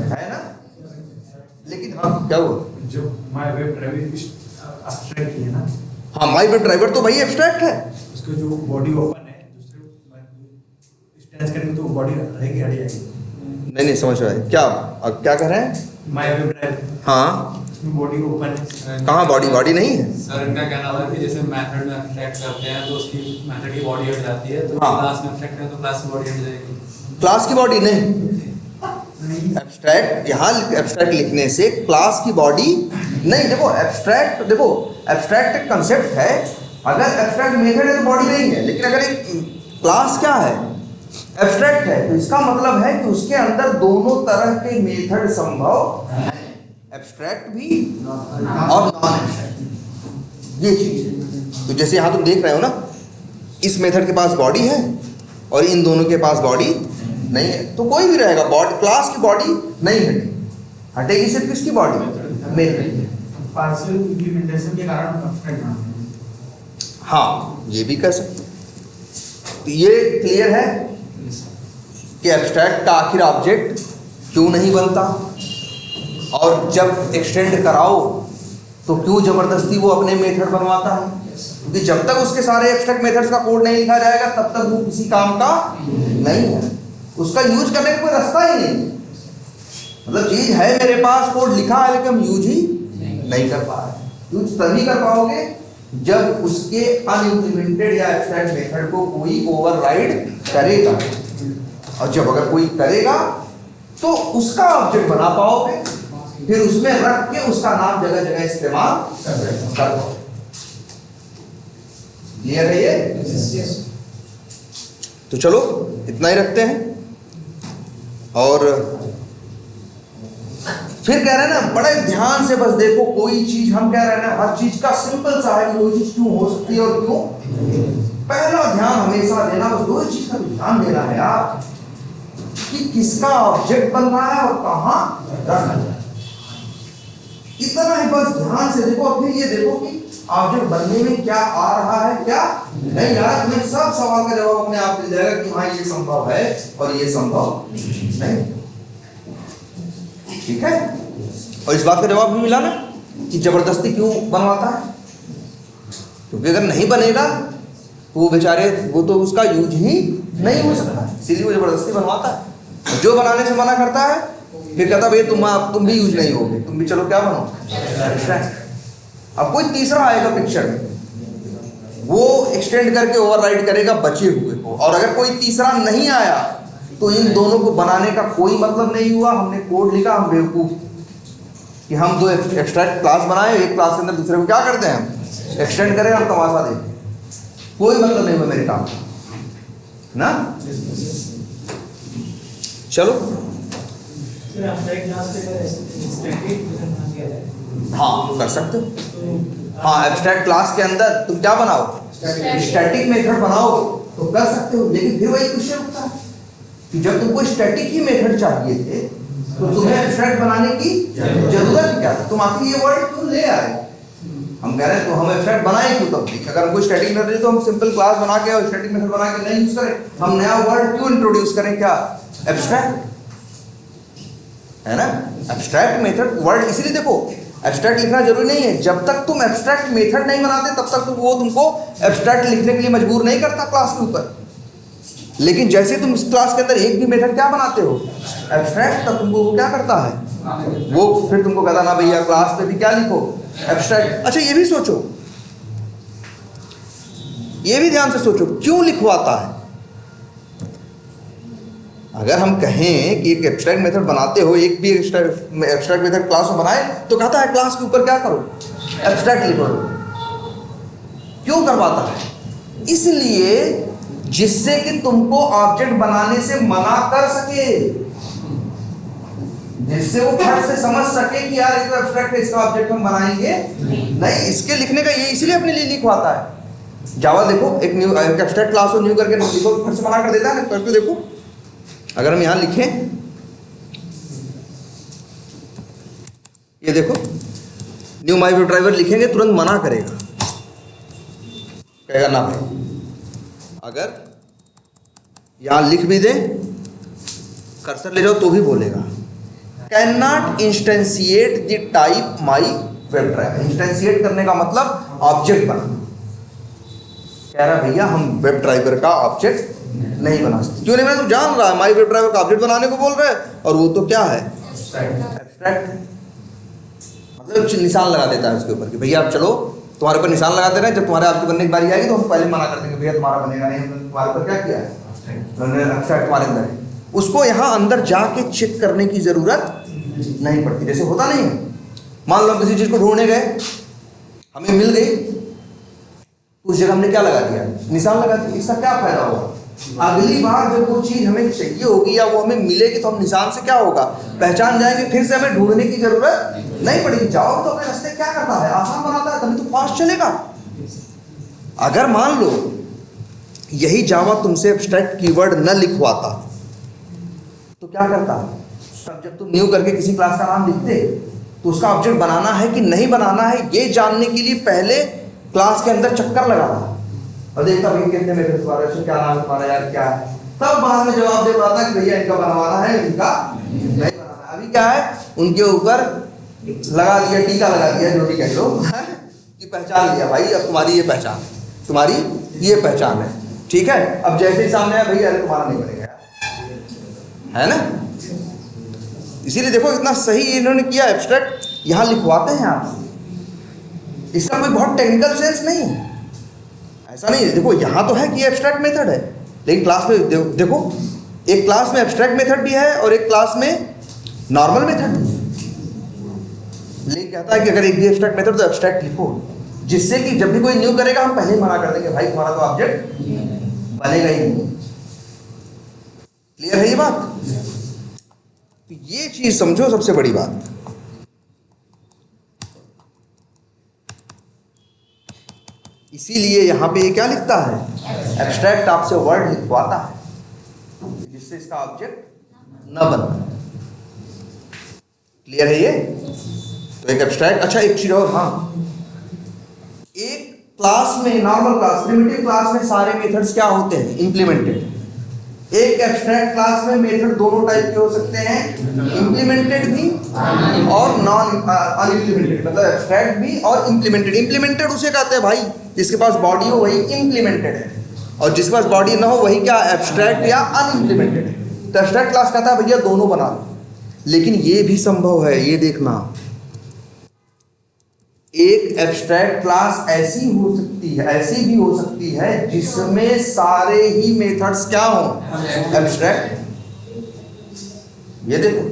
है ना? लेकिन हाँ क्या हुआ, जो माई वेब ड्राइवर एब्स्ट्रैक्ट है ना, हाँ माई वेब ड्राइवर तो भाई एब्स्ट्रैक्ट है, उसके जो बॉडी ओपन है, दूसरे स्टेंस करेंगे तो बॉडी रहेगी, हट जाएगी। नहीं समझ रहा है क्या, अब क्या कह रहे हैं? माई वेब ड्राइवर, हाँ उसमें बॉडी ओपन है, कहाँ बॉडी नहीं है। सर इनका कहना था कि जैसे मेथड में एब्स्ट्रैक्ट करते हैं तो उसकी मेथड की बॉडी हट जाती है, तो हाँ। क्लास में एब्स्ट्रैक्ट है तो क्लास की बॉडी हट जाएगी। क्लास की बॉडी नहीं, एब्स्ट्रैक्ट यहाँ एब्स्ट्रैक्ट लिखने से क्लास की बॉडी नहीं। देखो एब्स्ट्रैक्ट, देखो एब्स्ट्रैक्ट एक कंसेप्ट है, अगर एब्स्ट्रैक्ट मेथड है तो बॉडी नहीं है, लेकिन अगर एक क्लास क्या है, एब्स्ट्रैक्ट है, तो इसका मतलब है कि उसके अंदर दोनों तरह के मेथड संभव है, एब्स्ट्रैक्ट भी और नॉन एब्स्ट्रैक्ट, ये चीज है। तो जैसे यहाँ तुम देख रहे हो ना, इस मेथड के पास बॉडी है और इन दोनों के पास बॉडी नहीं है, तो कोई भी रहेगा, बॉडी क्लास की बॉडी नहीं हटेगी, हटेगी सिर्फ किसकी बॉडी, मेथड। पार्शियल इंप्लीमेंटेशन के कारण एब्स्ट्रैक्ट बना है। हाँ ये भी कह सकते। तो ये क्लियर है कि एब्स्ट्रैक्ट का आखिर ऑब्जेक्ट क्यों नहीं बनता, और जब एक्सटेंड कराओ तो क्यों जबरदस्ती वो अपने मेथड बनवाता है, क्योंकि जब तक उसके सारे एब्स्ट्रैक्ट मेथड्स का कोड नहीं लिखा जाएगा तब तक वो किसी काम का नहीं है, उसका यूज करने का कोई रास्ता ही नहीं। मतलब चीज है मेरे पास, कोड लिखा है, लेकिन हम यूज ही नहीं कर पा रहे। यूज तभी कर पाओगे जब उसके अनइम्प्लीमेंटेड या एब्स्ट्रैक्ट मेथड को कोई ओवरराइड करेगा, और जब अगर कोई करेगा तो उसका ऑब्जेक्ट बना पाओगे, फिर उसमें रख के उसका नाम जगह जगह इस्तेमाल कर पाओगे। क्लियर है ये? तो चलो इतना ही रखते हैं। और फिर कह रहे हैं ना, बड़े ध्यान से बस देखो, कोई चीज हम कह रहे हैं ना, हर चीज का सिंपल सा है कि कोई चीज क्यों हो सकती है और क्यों। पहला ध्यान हमेशा देना, बस दो चीज का ध्यान देना है यार, कि किसका ऑब्जेक्ट बन रहा है और कहां रखा है, इतना ही बस ध्यान से देखो। और फिर ये देखो कि ऑब्जेक्ट बनने में क्या आ रहा है, क्या नहीं यार, तुम्हें सब सवाल का जवाब अपने आप मिल जाएगा कि हाँ ये संभव है और ये संभव नहीं। ठीक है, और इस बात का जवाब भी मिला ना कि जबरदस्ती क्यों बनवाता है, क्योंकि अगर नहीं बनेगा तो वो बेचारे, वो तो उसका यूज ही नहीं हो सकता, इसीलिए वो जबरदस्ती बनवाता है। जो बनाने से मना करता है फिर कहता भाई तुम भी यूज नहीं होगे, तुम भी चलो क्या बनो। अब कोई तीसरा आएगा पिक्चर में, वो एक्सटेंड करके ओवरराइड करेगा बचे हुए को, और अगर कोई तीसरा नहीं आया तो इन दोनों को बनाने का कोई मतलब नहीं हुआ। हमने कोड लिखा, हम बेवकूफ कि हम दो एक्स्ट्रैक्ट क्लास बनाए, एक क्लास के अंदर दूसरे को क्या करते हैं हम एक्सटेंड करें और तमाशा देखें, कोई मतलब नहीं हुआ मेरे काम ना। चलो हाँ कर सकते हो, हाँ एब्स्ट्रैक्ट क्लास के अंदर तुम क्या बनाओ, स्टैटिक मेथड बनाओ तो कर सकते हो। लेकिन फिर वही क्वेश्चन उठता है कि जब तुमको स्टैटिक ही मेथड चाहिए थे तो तुम्हें एब्स्ट्रैक्ट बनाने की जरूरत क्या है, तुम आखिर ये वर्ड क्यों ले आए। हम कह रहे हैं तो हम एब्स्ट्रैक्ट बनाए क्यों तब, अगर हमको स्टैटिक मेथड तो हम सिंपल क्लास बना के और स्टैटिक मेथड बना के नहीं यूज करें, हम नया वर्ड क्यों इंट्रोड्यूस करें, क्या एब्स्ट्रैक्ट है ना। एब्स्ट्रैक्ट मेथड वर्ड इसीलिए देखो, एब्स्ट्रैक्ट लिखना जरूरी नहीं है, जब तक तुम एब्स्ट्रैक्ट मेथड नहीं बनाते तब तक वो तुमको एब्स्ट्रैक्ट लिखने के लिए मजबूर नहीं करता क्लास के ऊपर। लेकिन जैसे तुम इस क्लास के अंदर एक भी मेथड क्या बनाते हो एब्स्ट्रैक्ट, तब तुमको वो क्या करता है, वो फिर तुमको कहता ना भैया क्लास पे भी क्या लिखो एब्स्ट्रैक्ट। अच्छा ये भी सोचो, ये भी ध्यान से सोचो क्यों लिखवाता है। अगर हम कहें कि एक एब्स्ट्रैक्ट मेथड बनाते हो, एक भी एब्स्ट्रैक्ट मेथड क्लास में बनाए तो कहता है क्लास के ऊपर क्या करो एब्स्ट्रैक्ट लिखो। क्यों करवाता है, इसलिए जिससे कि तुमको ऑब्जेक्ट बनाने से मना कर सके, जिससे वो फट से समझ सके कि यार ये तो एब्स्ट्रैक्ट है, इसका ऑब्जेक्ट हम बनाएंगे नहीं। इसके लिखने का ये इसीलिए अपने लिए लिखवाता है। जावा देखो, एक न्यू एब्स्ट्रैक्ट क्लास को न्यू करके लिखो, फट से मना कर देता है ना। करके देखो, अगर हम यहां लिखें, ये देखो न्यू माई वेब ड्राइवर लिखेंगे तुरंत मना करेगा, कहेगा ना भाई। अगर यहां लिख भी दे, कर्सर ले जाओ तो भी बोलेगा can not instantiate the type my web driver. Instantiate करने का मतलब ऑब्जेक्ट बनाना। कह रहा भैया हम वेब ड्राइवर का ऑब्जेक्ट नहीं बना सकते। क्यों नहीं बना, तो जान रहा है माई वेब ड्राइवर का ऑब्जेक्ट बनाने को बोल रहा है, और वो तो क्या है एब्स्ट्रैक्ट, मतलब निशान लगा देता है उसके ऊपर कि भैया आप चलो तुम्हारे ऊपर निशान लगा दे रहे हैं, जब तुम्हारे आपकी बनने की बारी आएगी तो हम पहले मना कर देंगे भैया तुम्हारा बनेगा नहीं, हमने तुम्हारे ऊपर क्या किया है एब्स्ट्रैक्ट तुम्हारे अंदर है। उसको यहाँ अंदर जाके चेक करने की जरूरत नहीं पड़ती। जैसे होता नहीं है, मान लो किसी चीज को ढूंढने गए, हमें मिल गई, उस जगह हमने क्या लगा दिया निशान लगा दिया। इसका क्या फायदा होगा, अगली बार जब वो चीज हमें चाहिए होगी या वो हमें मिलेगी तो हम निशान से क्या होगा पहचान जाएंगे, फिर से हमें ढूंढने की जरूरत नहीं पड़ेगी। जाओ तो अपने रास्ते क्या करता है आसान बनाता है, तभी तो फास्ट चलेगा। अगर मान लो यही जावा तुमसे एब्स्ट्रैक्ट कीवर्ड न लिखवाता तो क्या करता, तब जब तुम न्यू करके किसी क्लास का नाम लिखते तो उसका ऑब्जेक्ट बनाना है कि नहीं बनाना है ये जानने के लिए पहले क्लास के अंदर चक्कर लगाता और देखता भाई कितने में तुम्हारा क्या नाम तुम्हारा यार क्या है, तब बाद में जवाब दे पाता कि भैया इनका बनवाना है इनका नहीं बनाना। अभी क्या है उनके ऊपर लगा दिया, टीका लगा दिया, जो भी कह लो कि पहचान लिया भाई, अब तुम्हारी ये पहचान, तुम्हारी ये पहचान है, ठीक है। अब जैसे ही सामने आया भैया तुम्हारा नहीं बनेगा, है ना। इसीलिए देखो इतना सही इन्होंने किया, एब्स्ट्रैक्ट यहाँ लिखवाते हैं आप, इसका कोई बहुत टेक्निकल सेंस नहीं है, ऐसा नहीं है। देखो यहाँ तो है कि एब्स्ट्रैक्ट मेथड है, लेकिन क्लास में देखो एक क्लास में एब्स्ट्रैक्ट मेथड भी है और एक क्लास में नॉर्मल मेथड भी है। लेकिन कहता है कि अगर एक भी एब्स्ट्रैक्ट मेथड तो एब्स्ट्रैक्ट लिखो, जिससे कि जब भी कोई न्यू करेगा हम पहले ही मना कर देंगे भाई तुम्हारा तो ऑब्जेक्ट बनेगा ही नहीं। क्लियर है ये बात। तो ये चीज समझो सबसे बड़ी बात। इसीलिए यहां पे ये क्या लिखता है, एब्स्ट्रैक्ट आपसे वर्ड लिखवाता है जिससे इसका ऑब्जेक्ट न बने। क्लियर है ये? तो एक एब्स्ट्रैक्ट, अच्छा एक चीज और, हाँ, एक क्लास में, नॉर्मल क्लास, प्रिमिटिव क्लास में सारे मेथड्स क्या होते हैं, इंप्लीमेंटेड। एक एब्स्ट्रैक्ट क्लास में मेथड दोनों टाइप के हो सकते हैं, इंप्लीमेंटेड भी और नॉन अनइम्प्लीमेंटेड, मतलब एब्स्ट्रैक्ट भी और इंप्लीमेंटेड। इंप्लीमेंटेड उसे कहते हैं भाई जिसके पास बॉडी हो वही इंप्लीमेंटेड है, और जिसके पास बॉडी ना हो वही क्या, एब्स्ट्रैक्ट या अनइम्प्लीमेंटेड है। तो एब्स्ट्रैक्ट क्लास कहता है भैया दोनों बना लो। लेकिन ये भी संभव है, ये देखना, एक एब्स्ट्रैक्ट क्लास ऐसी हो सकती है, ऐसी भी हो सकती है जिसमें सारे ही मेथड्स क्या हो, एब्स्ट्रैक्ट। ये देखो,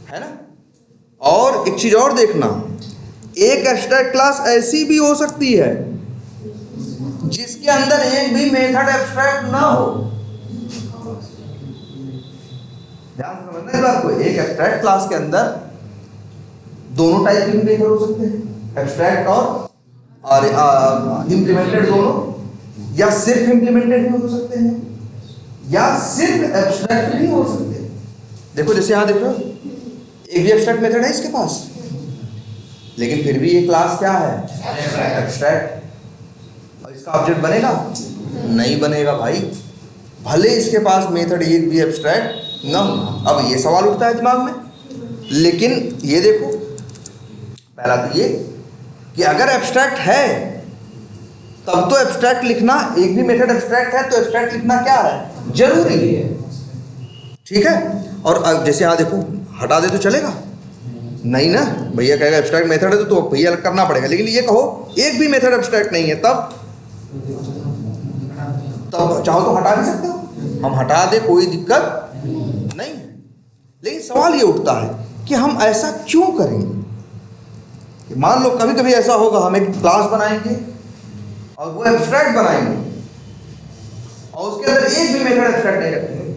है ना। और एक चीज और देखना, एक एब्स्ट्रैक्ट क्लास ऐसी भी हो सकती है जिसके अंदर एक भी मेथड एब्स्ट्रैक्ट ना हो। ध्यान से समझना इस बात को, एक एब्स्ट्रैक्ट क्लास के अंदर दोनों टाइप के मेथड हो सकते हैं, एब्स्ट्रैक्ट और इंप्लीमेंटेड दोनों, या सिर्फ इंप्लीमेंटेड भी हो सकते हैं या सिर्फ एब्स्ट्रैक्ट भी हो सकते हैं। देखो जैसे यहां देखो, एक भी एब्स्ट्रैक्ट मेथड है इसके पास, लेकिन फिर भी ये क्लास क्या है, एब्स्ट्रैक्ट। और इसका ऑब्जेक्ट बनेगा, नहीं बनेगा भाई, भले इसके पास मेथड एक भी एब्स्ट्रैक्ट ना हो। अब ये सवाल उठता है दिमाग में, लेकिन ये देखो, पहला तो ये कि अगर एब्स्ट्रैक्ट है तब तो एब्स्ट्रैक्ट लिखना, एक भी मेथड एब्स्ट्रैक्ट है तो एब्स्ट्रैक्ट लिखना क्या है, जरूरी है, ठीक है। और अब जैसे यहां देखो, हटा दे तो चलेगा नहीं ना, भैया कहेगा एब्स्ट्रैक्ट मेथड है तो भैया करना पड़ेगा। लेकिन ये कहो एक भी मेथड एब्स्ट्रैक्ट नहीं है, तब चाहो तो हटा भी सकते हो, हम हटा दे, कोई दिक्कत नहीं है। लेकिन सवाल ये उठता है कि हम ऐसा क्यों करेंगे। कि मान लो कभी कभी ऐसा होगा, हम एक क्लास बनाएंगे और वो एब्स्ट्रैक्ट बनाएंगे और उसके अंदर एक भी मेथड एब्स्ट्रैक्ट नहीं रखेंगे।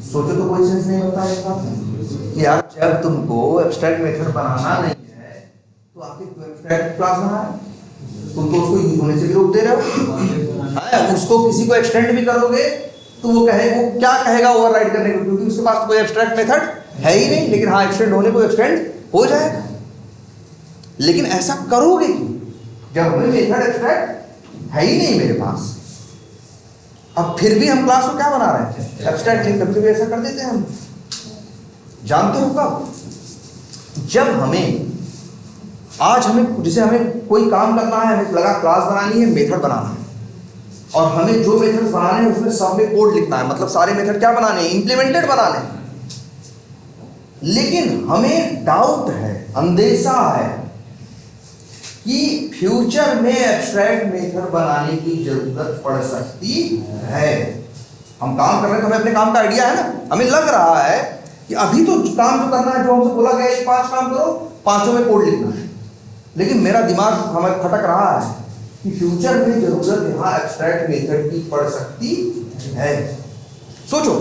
सोचो तो कोई सेंस नहीं होता है कि यार जब तुमको एब्स्ट्रैक्ट मेथड बनाना नहीं है तो आखिर एब्स्ट्रैक्ट क्लास बना है, तुम तो उसको यूज होने से भी रोक दे रहे हो। उसको किसी को एक्सटेंड भी करोगे तो वो क्या कहेगा ओवरराइड करने को, क्योंकि उसके पास तो कोई एब्स्ट्रैक्ट मेथड है ही नहीं। लेकिन हाँ, एक्सटेंड होने को एक्सटेंड हो जाएगा। लेकिन ऐसा करोगे क्यों जब हमें मेथड एब्स्ट्रैक्ट है ही नहीं मेरे पास। अब फिर भी हम क्लास को क्या बना रहे हैं, एब्स्ट्रैक्ट लिंक। कभी ऐसा कर देते हैं हम, जानते हो कब, जब हमें जैसे हमें कोई काम करना है, हमें लगा क्लास बनानी है, मेथड बनाना है, और हमें जो मेथड्स बनाने हैं उसमें सब में कोड लिखना है, मतलब सारे मेथड क्या बनाने हैं, इंप्लीमेंटेड बनाने हैं। लेकिन हमें डाउट है, अंदेशा है कि फ्यूचर में एब्स्ट्रैक्ट मेथड बनाने की जरूरत पड़ सकती है। हम काम कर रहे हैं तो हमें अपने काम का आइडिया है ना, हमें लग रहा है कि अभी तो काम जो करना है, जो हमसे बोला गया है 5 काम करो, 5 में कोड लिखना है। लेकिन मेरा दिमाग हमें खटक रहा है कि फ्यूचर में जरूरत यहाँ एब्स्ट्रैक्ट मेथड की पड़ सकती है। सोचो,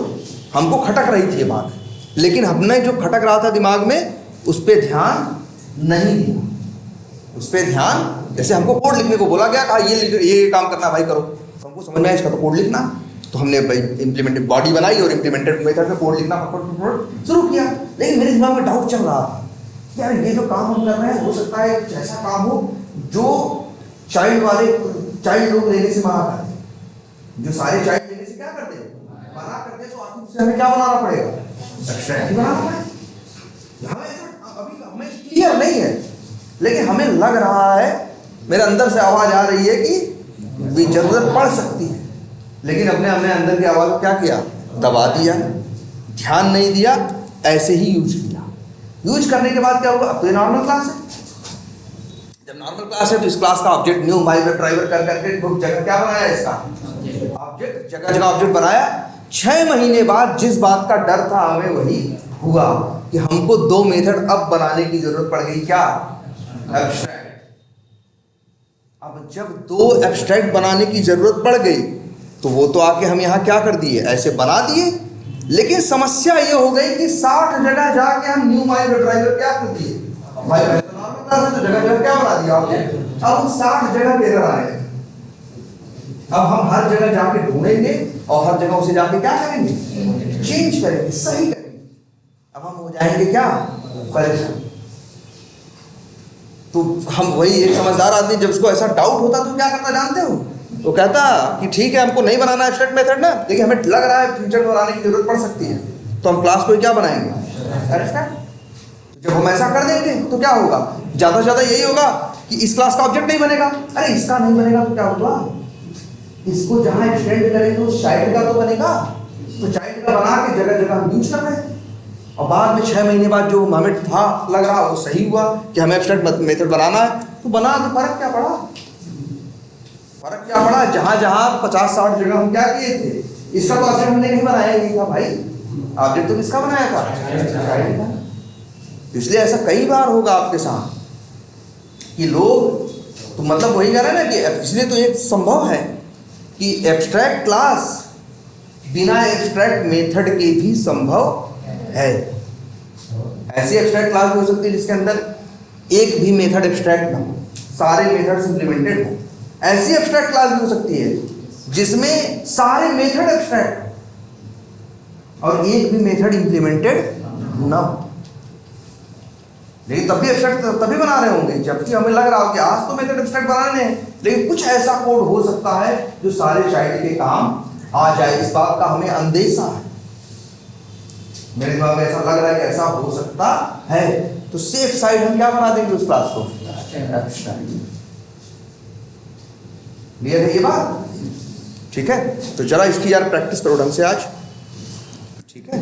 हमको खटक रही थी ये बात, लेकिन हमने जो खटक रहा था दिमाग में उस पर ध्यान नहीं दिया। उस पर ध्यान, जैसे हमको कोड लिखने को बोला गया, कहा ये काम करना भाई करो, तो हमको समझ में आया इसका तो कोड लिखना, तो हमने इंप्लीमेंटेड बॉडी बनाई और इंप्लीमेंटेड मेथड में कोड लिखना शुरू किया। लेकिन मेरे दिमाग में डाउट चल रहा था, यार ये जो काम हम कर रहे हैं हो सकता है कुछ ऐसा काम हो जो चाइल्ड लोग लेने से मना करते हैं, जो सारे चाइल्ड लेने से क्या करते हैं, मना करते हैं। तो आखिर उससे हमें क्या बनाना पड़ेगा, एब्स्ट्रैक्ट ही बनाना पड़ेगा। हमें ऐसा अभी हमें क्लियर नहीं है, लेकिन हमें लग रहा है, मेरे अंदर से आवाज आ रही है कि भी जरूरत पड़ सकती है। लेकिन हमने अंदर की आवाज को क्या किया, दबा दिया, ध्यान नहीं दिया, ऐसे ही यूज किया। यूज करने के बाद क्या होगा, अब तो ये नॉर्मल क्लास है। जब नॉर्मल क्लास है तो इस क्लास का object knew my web driver कर करके खूब जगह क्या बनाया, इसका ऑब्जेक्ट, जगह जगह ऑब्जेक्ट बनाया। 6 महीने बाद जिस बात का डर था हमें वही हुआ कि हमको 2 मेथड अब बनाने की जरूरत पड़ गई, क्या, एब्स्ट्रैक्ट। अब जब 2 एब्स्ट्रैक्ट बनाने की जरूरत पड़ गई तो वो तो आके हम यहाँ क्या कर दिए, ऐसे बना दिए। लेकिन समस्या ये हो गई कि 60 जगह जाके हम न्यू माइक्रो ड्राइवर क्या कर दिए भाई, पहले तो नॉर्मल था तो जगह जगह क्या बना दिया आपने। अब उन 60 जगह के एरर आ रहे हैं। अब हम हर जगह जाके ढूंढेंगे और हर जगह उसे जाके क्या करेंगे, चेंज करेंगे, सही करेंगे। अब हम हो जाएंगे क्या, परेशान। तो हम वही, एक समझदार आदमी जब उसको ऐसा डाउट होता तो क्या करता जानते हो, वो कहता कि ठीक है हमको नहीं बनाना एब्स्ट्रैक्ट मेथड ना, लेकिन हमें लग रहा है फ्यूचर में बनाने की जरूरत पड़ सकती है, तो हम क्लास को क्या बनाएंगे, एब्स्ट्रैक्ट। जब हम ऐसा कर देंगे तो क्या होगा, ज़्यादा से ज़्यादा यही होगा कि इस क्लास का ऑब्जेक्ट नहीं बनेगा। अरे इसका नहीं बनेगा तो क्या होगा, इसको जहाँ एक्सटेंड करेंगे उस चाइल्ड का तो बनेगा। तो चाइल्ड का बना के जगह जगह हम यूज कर रहे हैं, और बाद में 6 महीने बाद जो हमें था लग रहा वो सही हुआ कि हमें एब्स्ट्रैक्ट मेथड बनाना है, तो बना, तो फर्क क्या पड़ा, फर्क क्या पड़ा। जहाँ जहाँ 50-60 जगह हम क्या किए थे, इसका तो ऑब्जेक्ट हमने नहीं बनाया ही था भाई, ऑब्जेक्ट तो किसका बनाया था, चाइल्ड का। इसलिए ऐसा कई बार होगा आपके साथ कि लोग, तो मतलब वही कह रहे हैं ना कि इसलिए तो एक संभव है कि एब्स्ट्रैक्ट क्लास बिना एब्स्ट्रैक्ट मेथड के भी संभव है। ऐसी एब्स्ट्रैक्ट क्लास भी हो सकती है जिसके अंदर एक भी मेथड एब्स्ट्रैक्ट ना हो, सारे मेथड्स इंप्लीमेंटेड हो। ऐसी एब्स्ट्रैक्ट क्लास भी हो सकती है जिसमें सारे मेथड एब्स्ट्रैक्ट और एक भी मेथड इंप्लीमेंटेड ना हो, लेकिन तब भी एब्स्ट्रैक्ट तभी बना रहे होंगे जबकि हमें लग रहा हो कि आज तो मेथड एब्स्ट्रैक्ट बनाने हैं, लेकिन कुछ ऐसा कोड हो सकता है जो सारे चाइल्ड के काम आ जाए। इस बात का हमें अंदेशा है, मेरे दिमाग में ऐसा लग रहा है कि ऐसा हो सकता है, तो सेफ साइड हम क्या बना देंगे उस क्लास को, एब्स्ट्रैक्ट। क्लियर है ये बात, ठीक है। तो चला इसकी यार प्रैक्टिस करो ढंग से आज, ठीक है।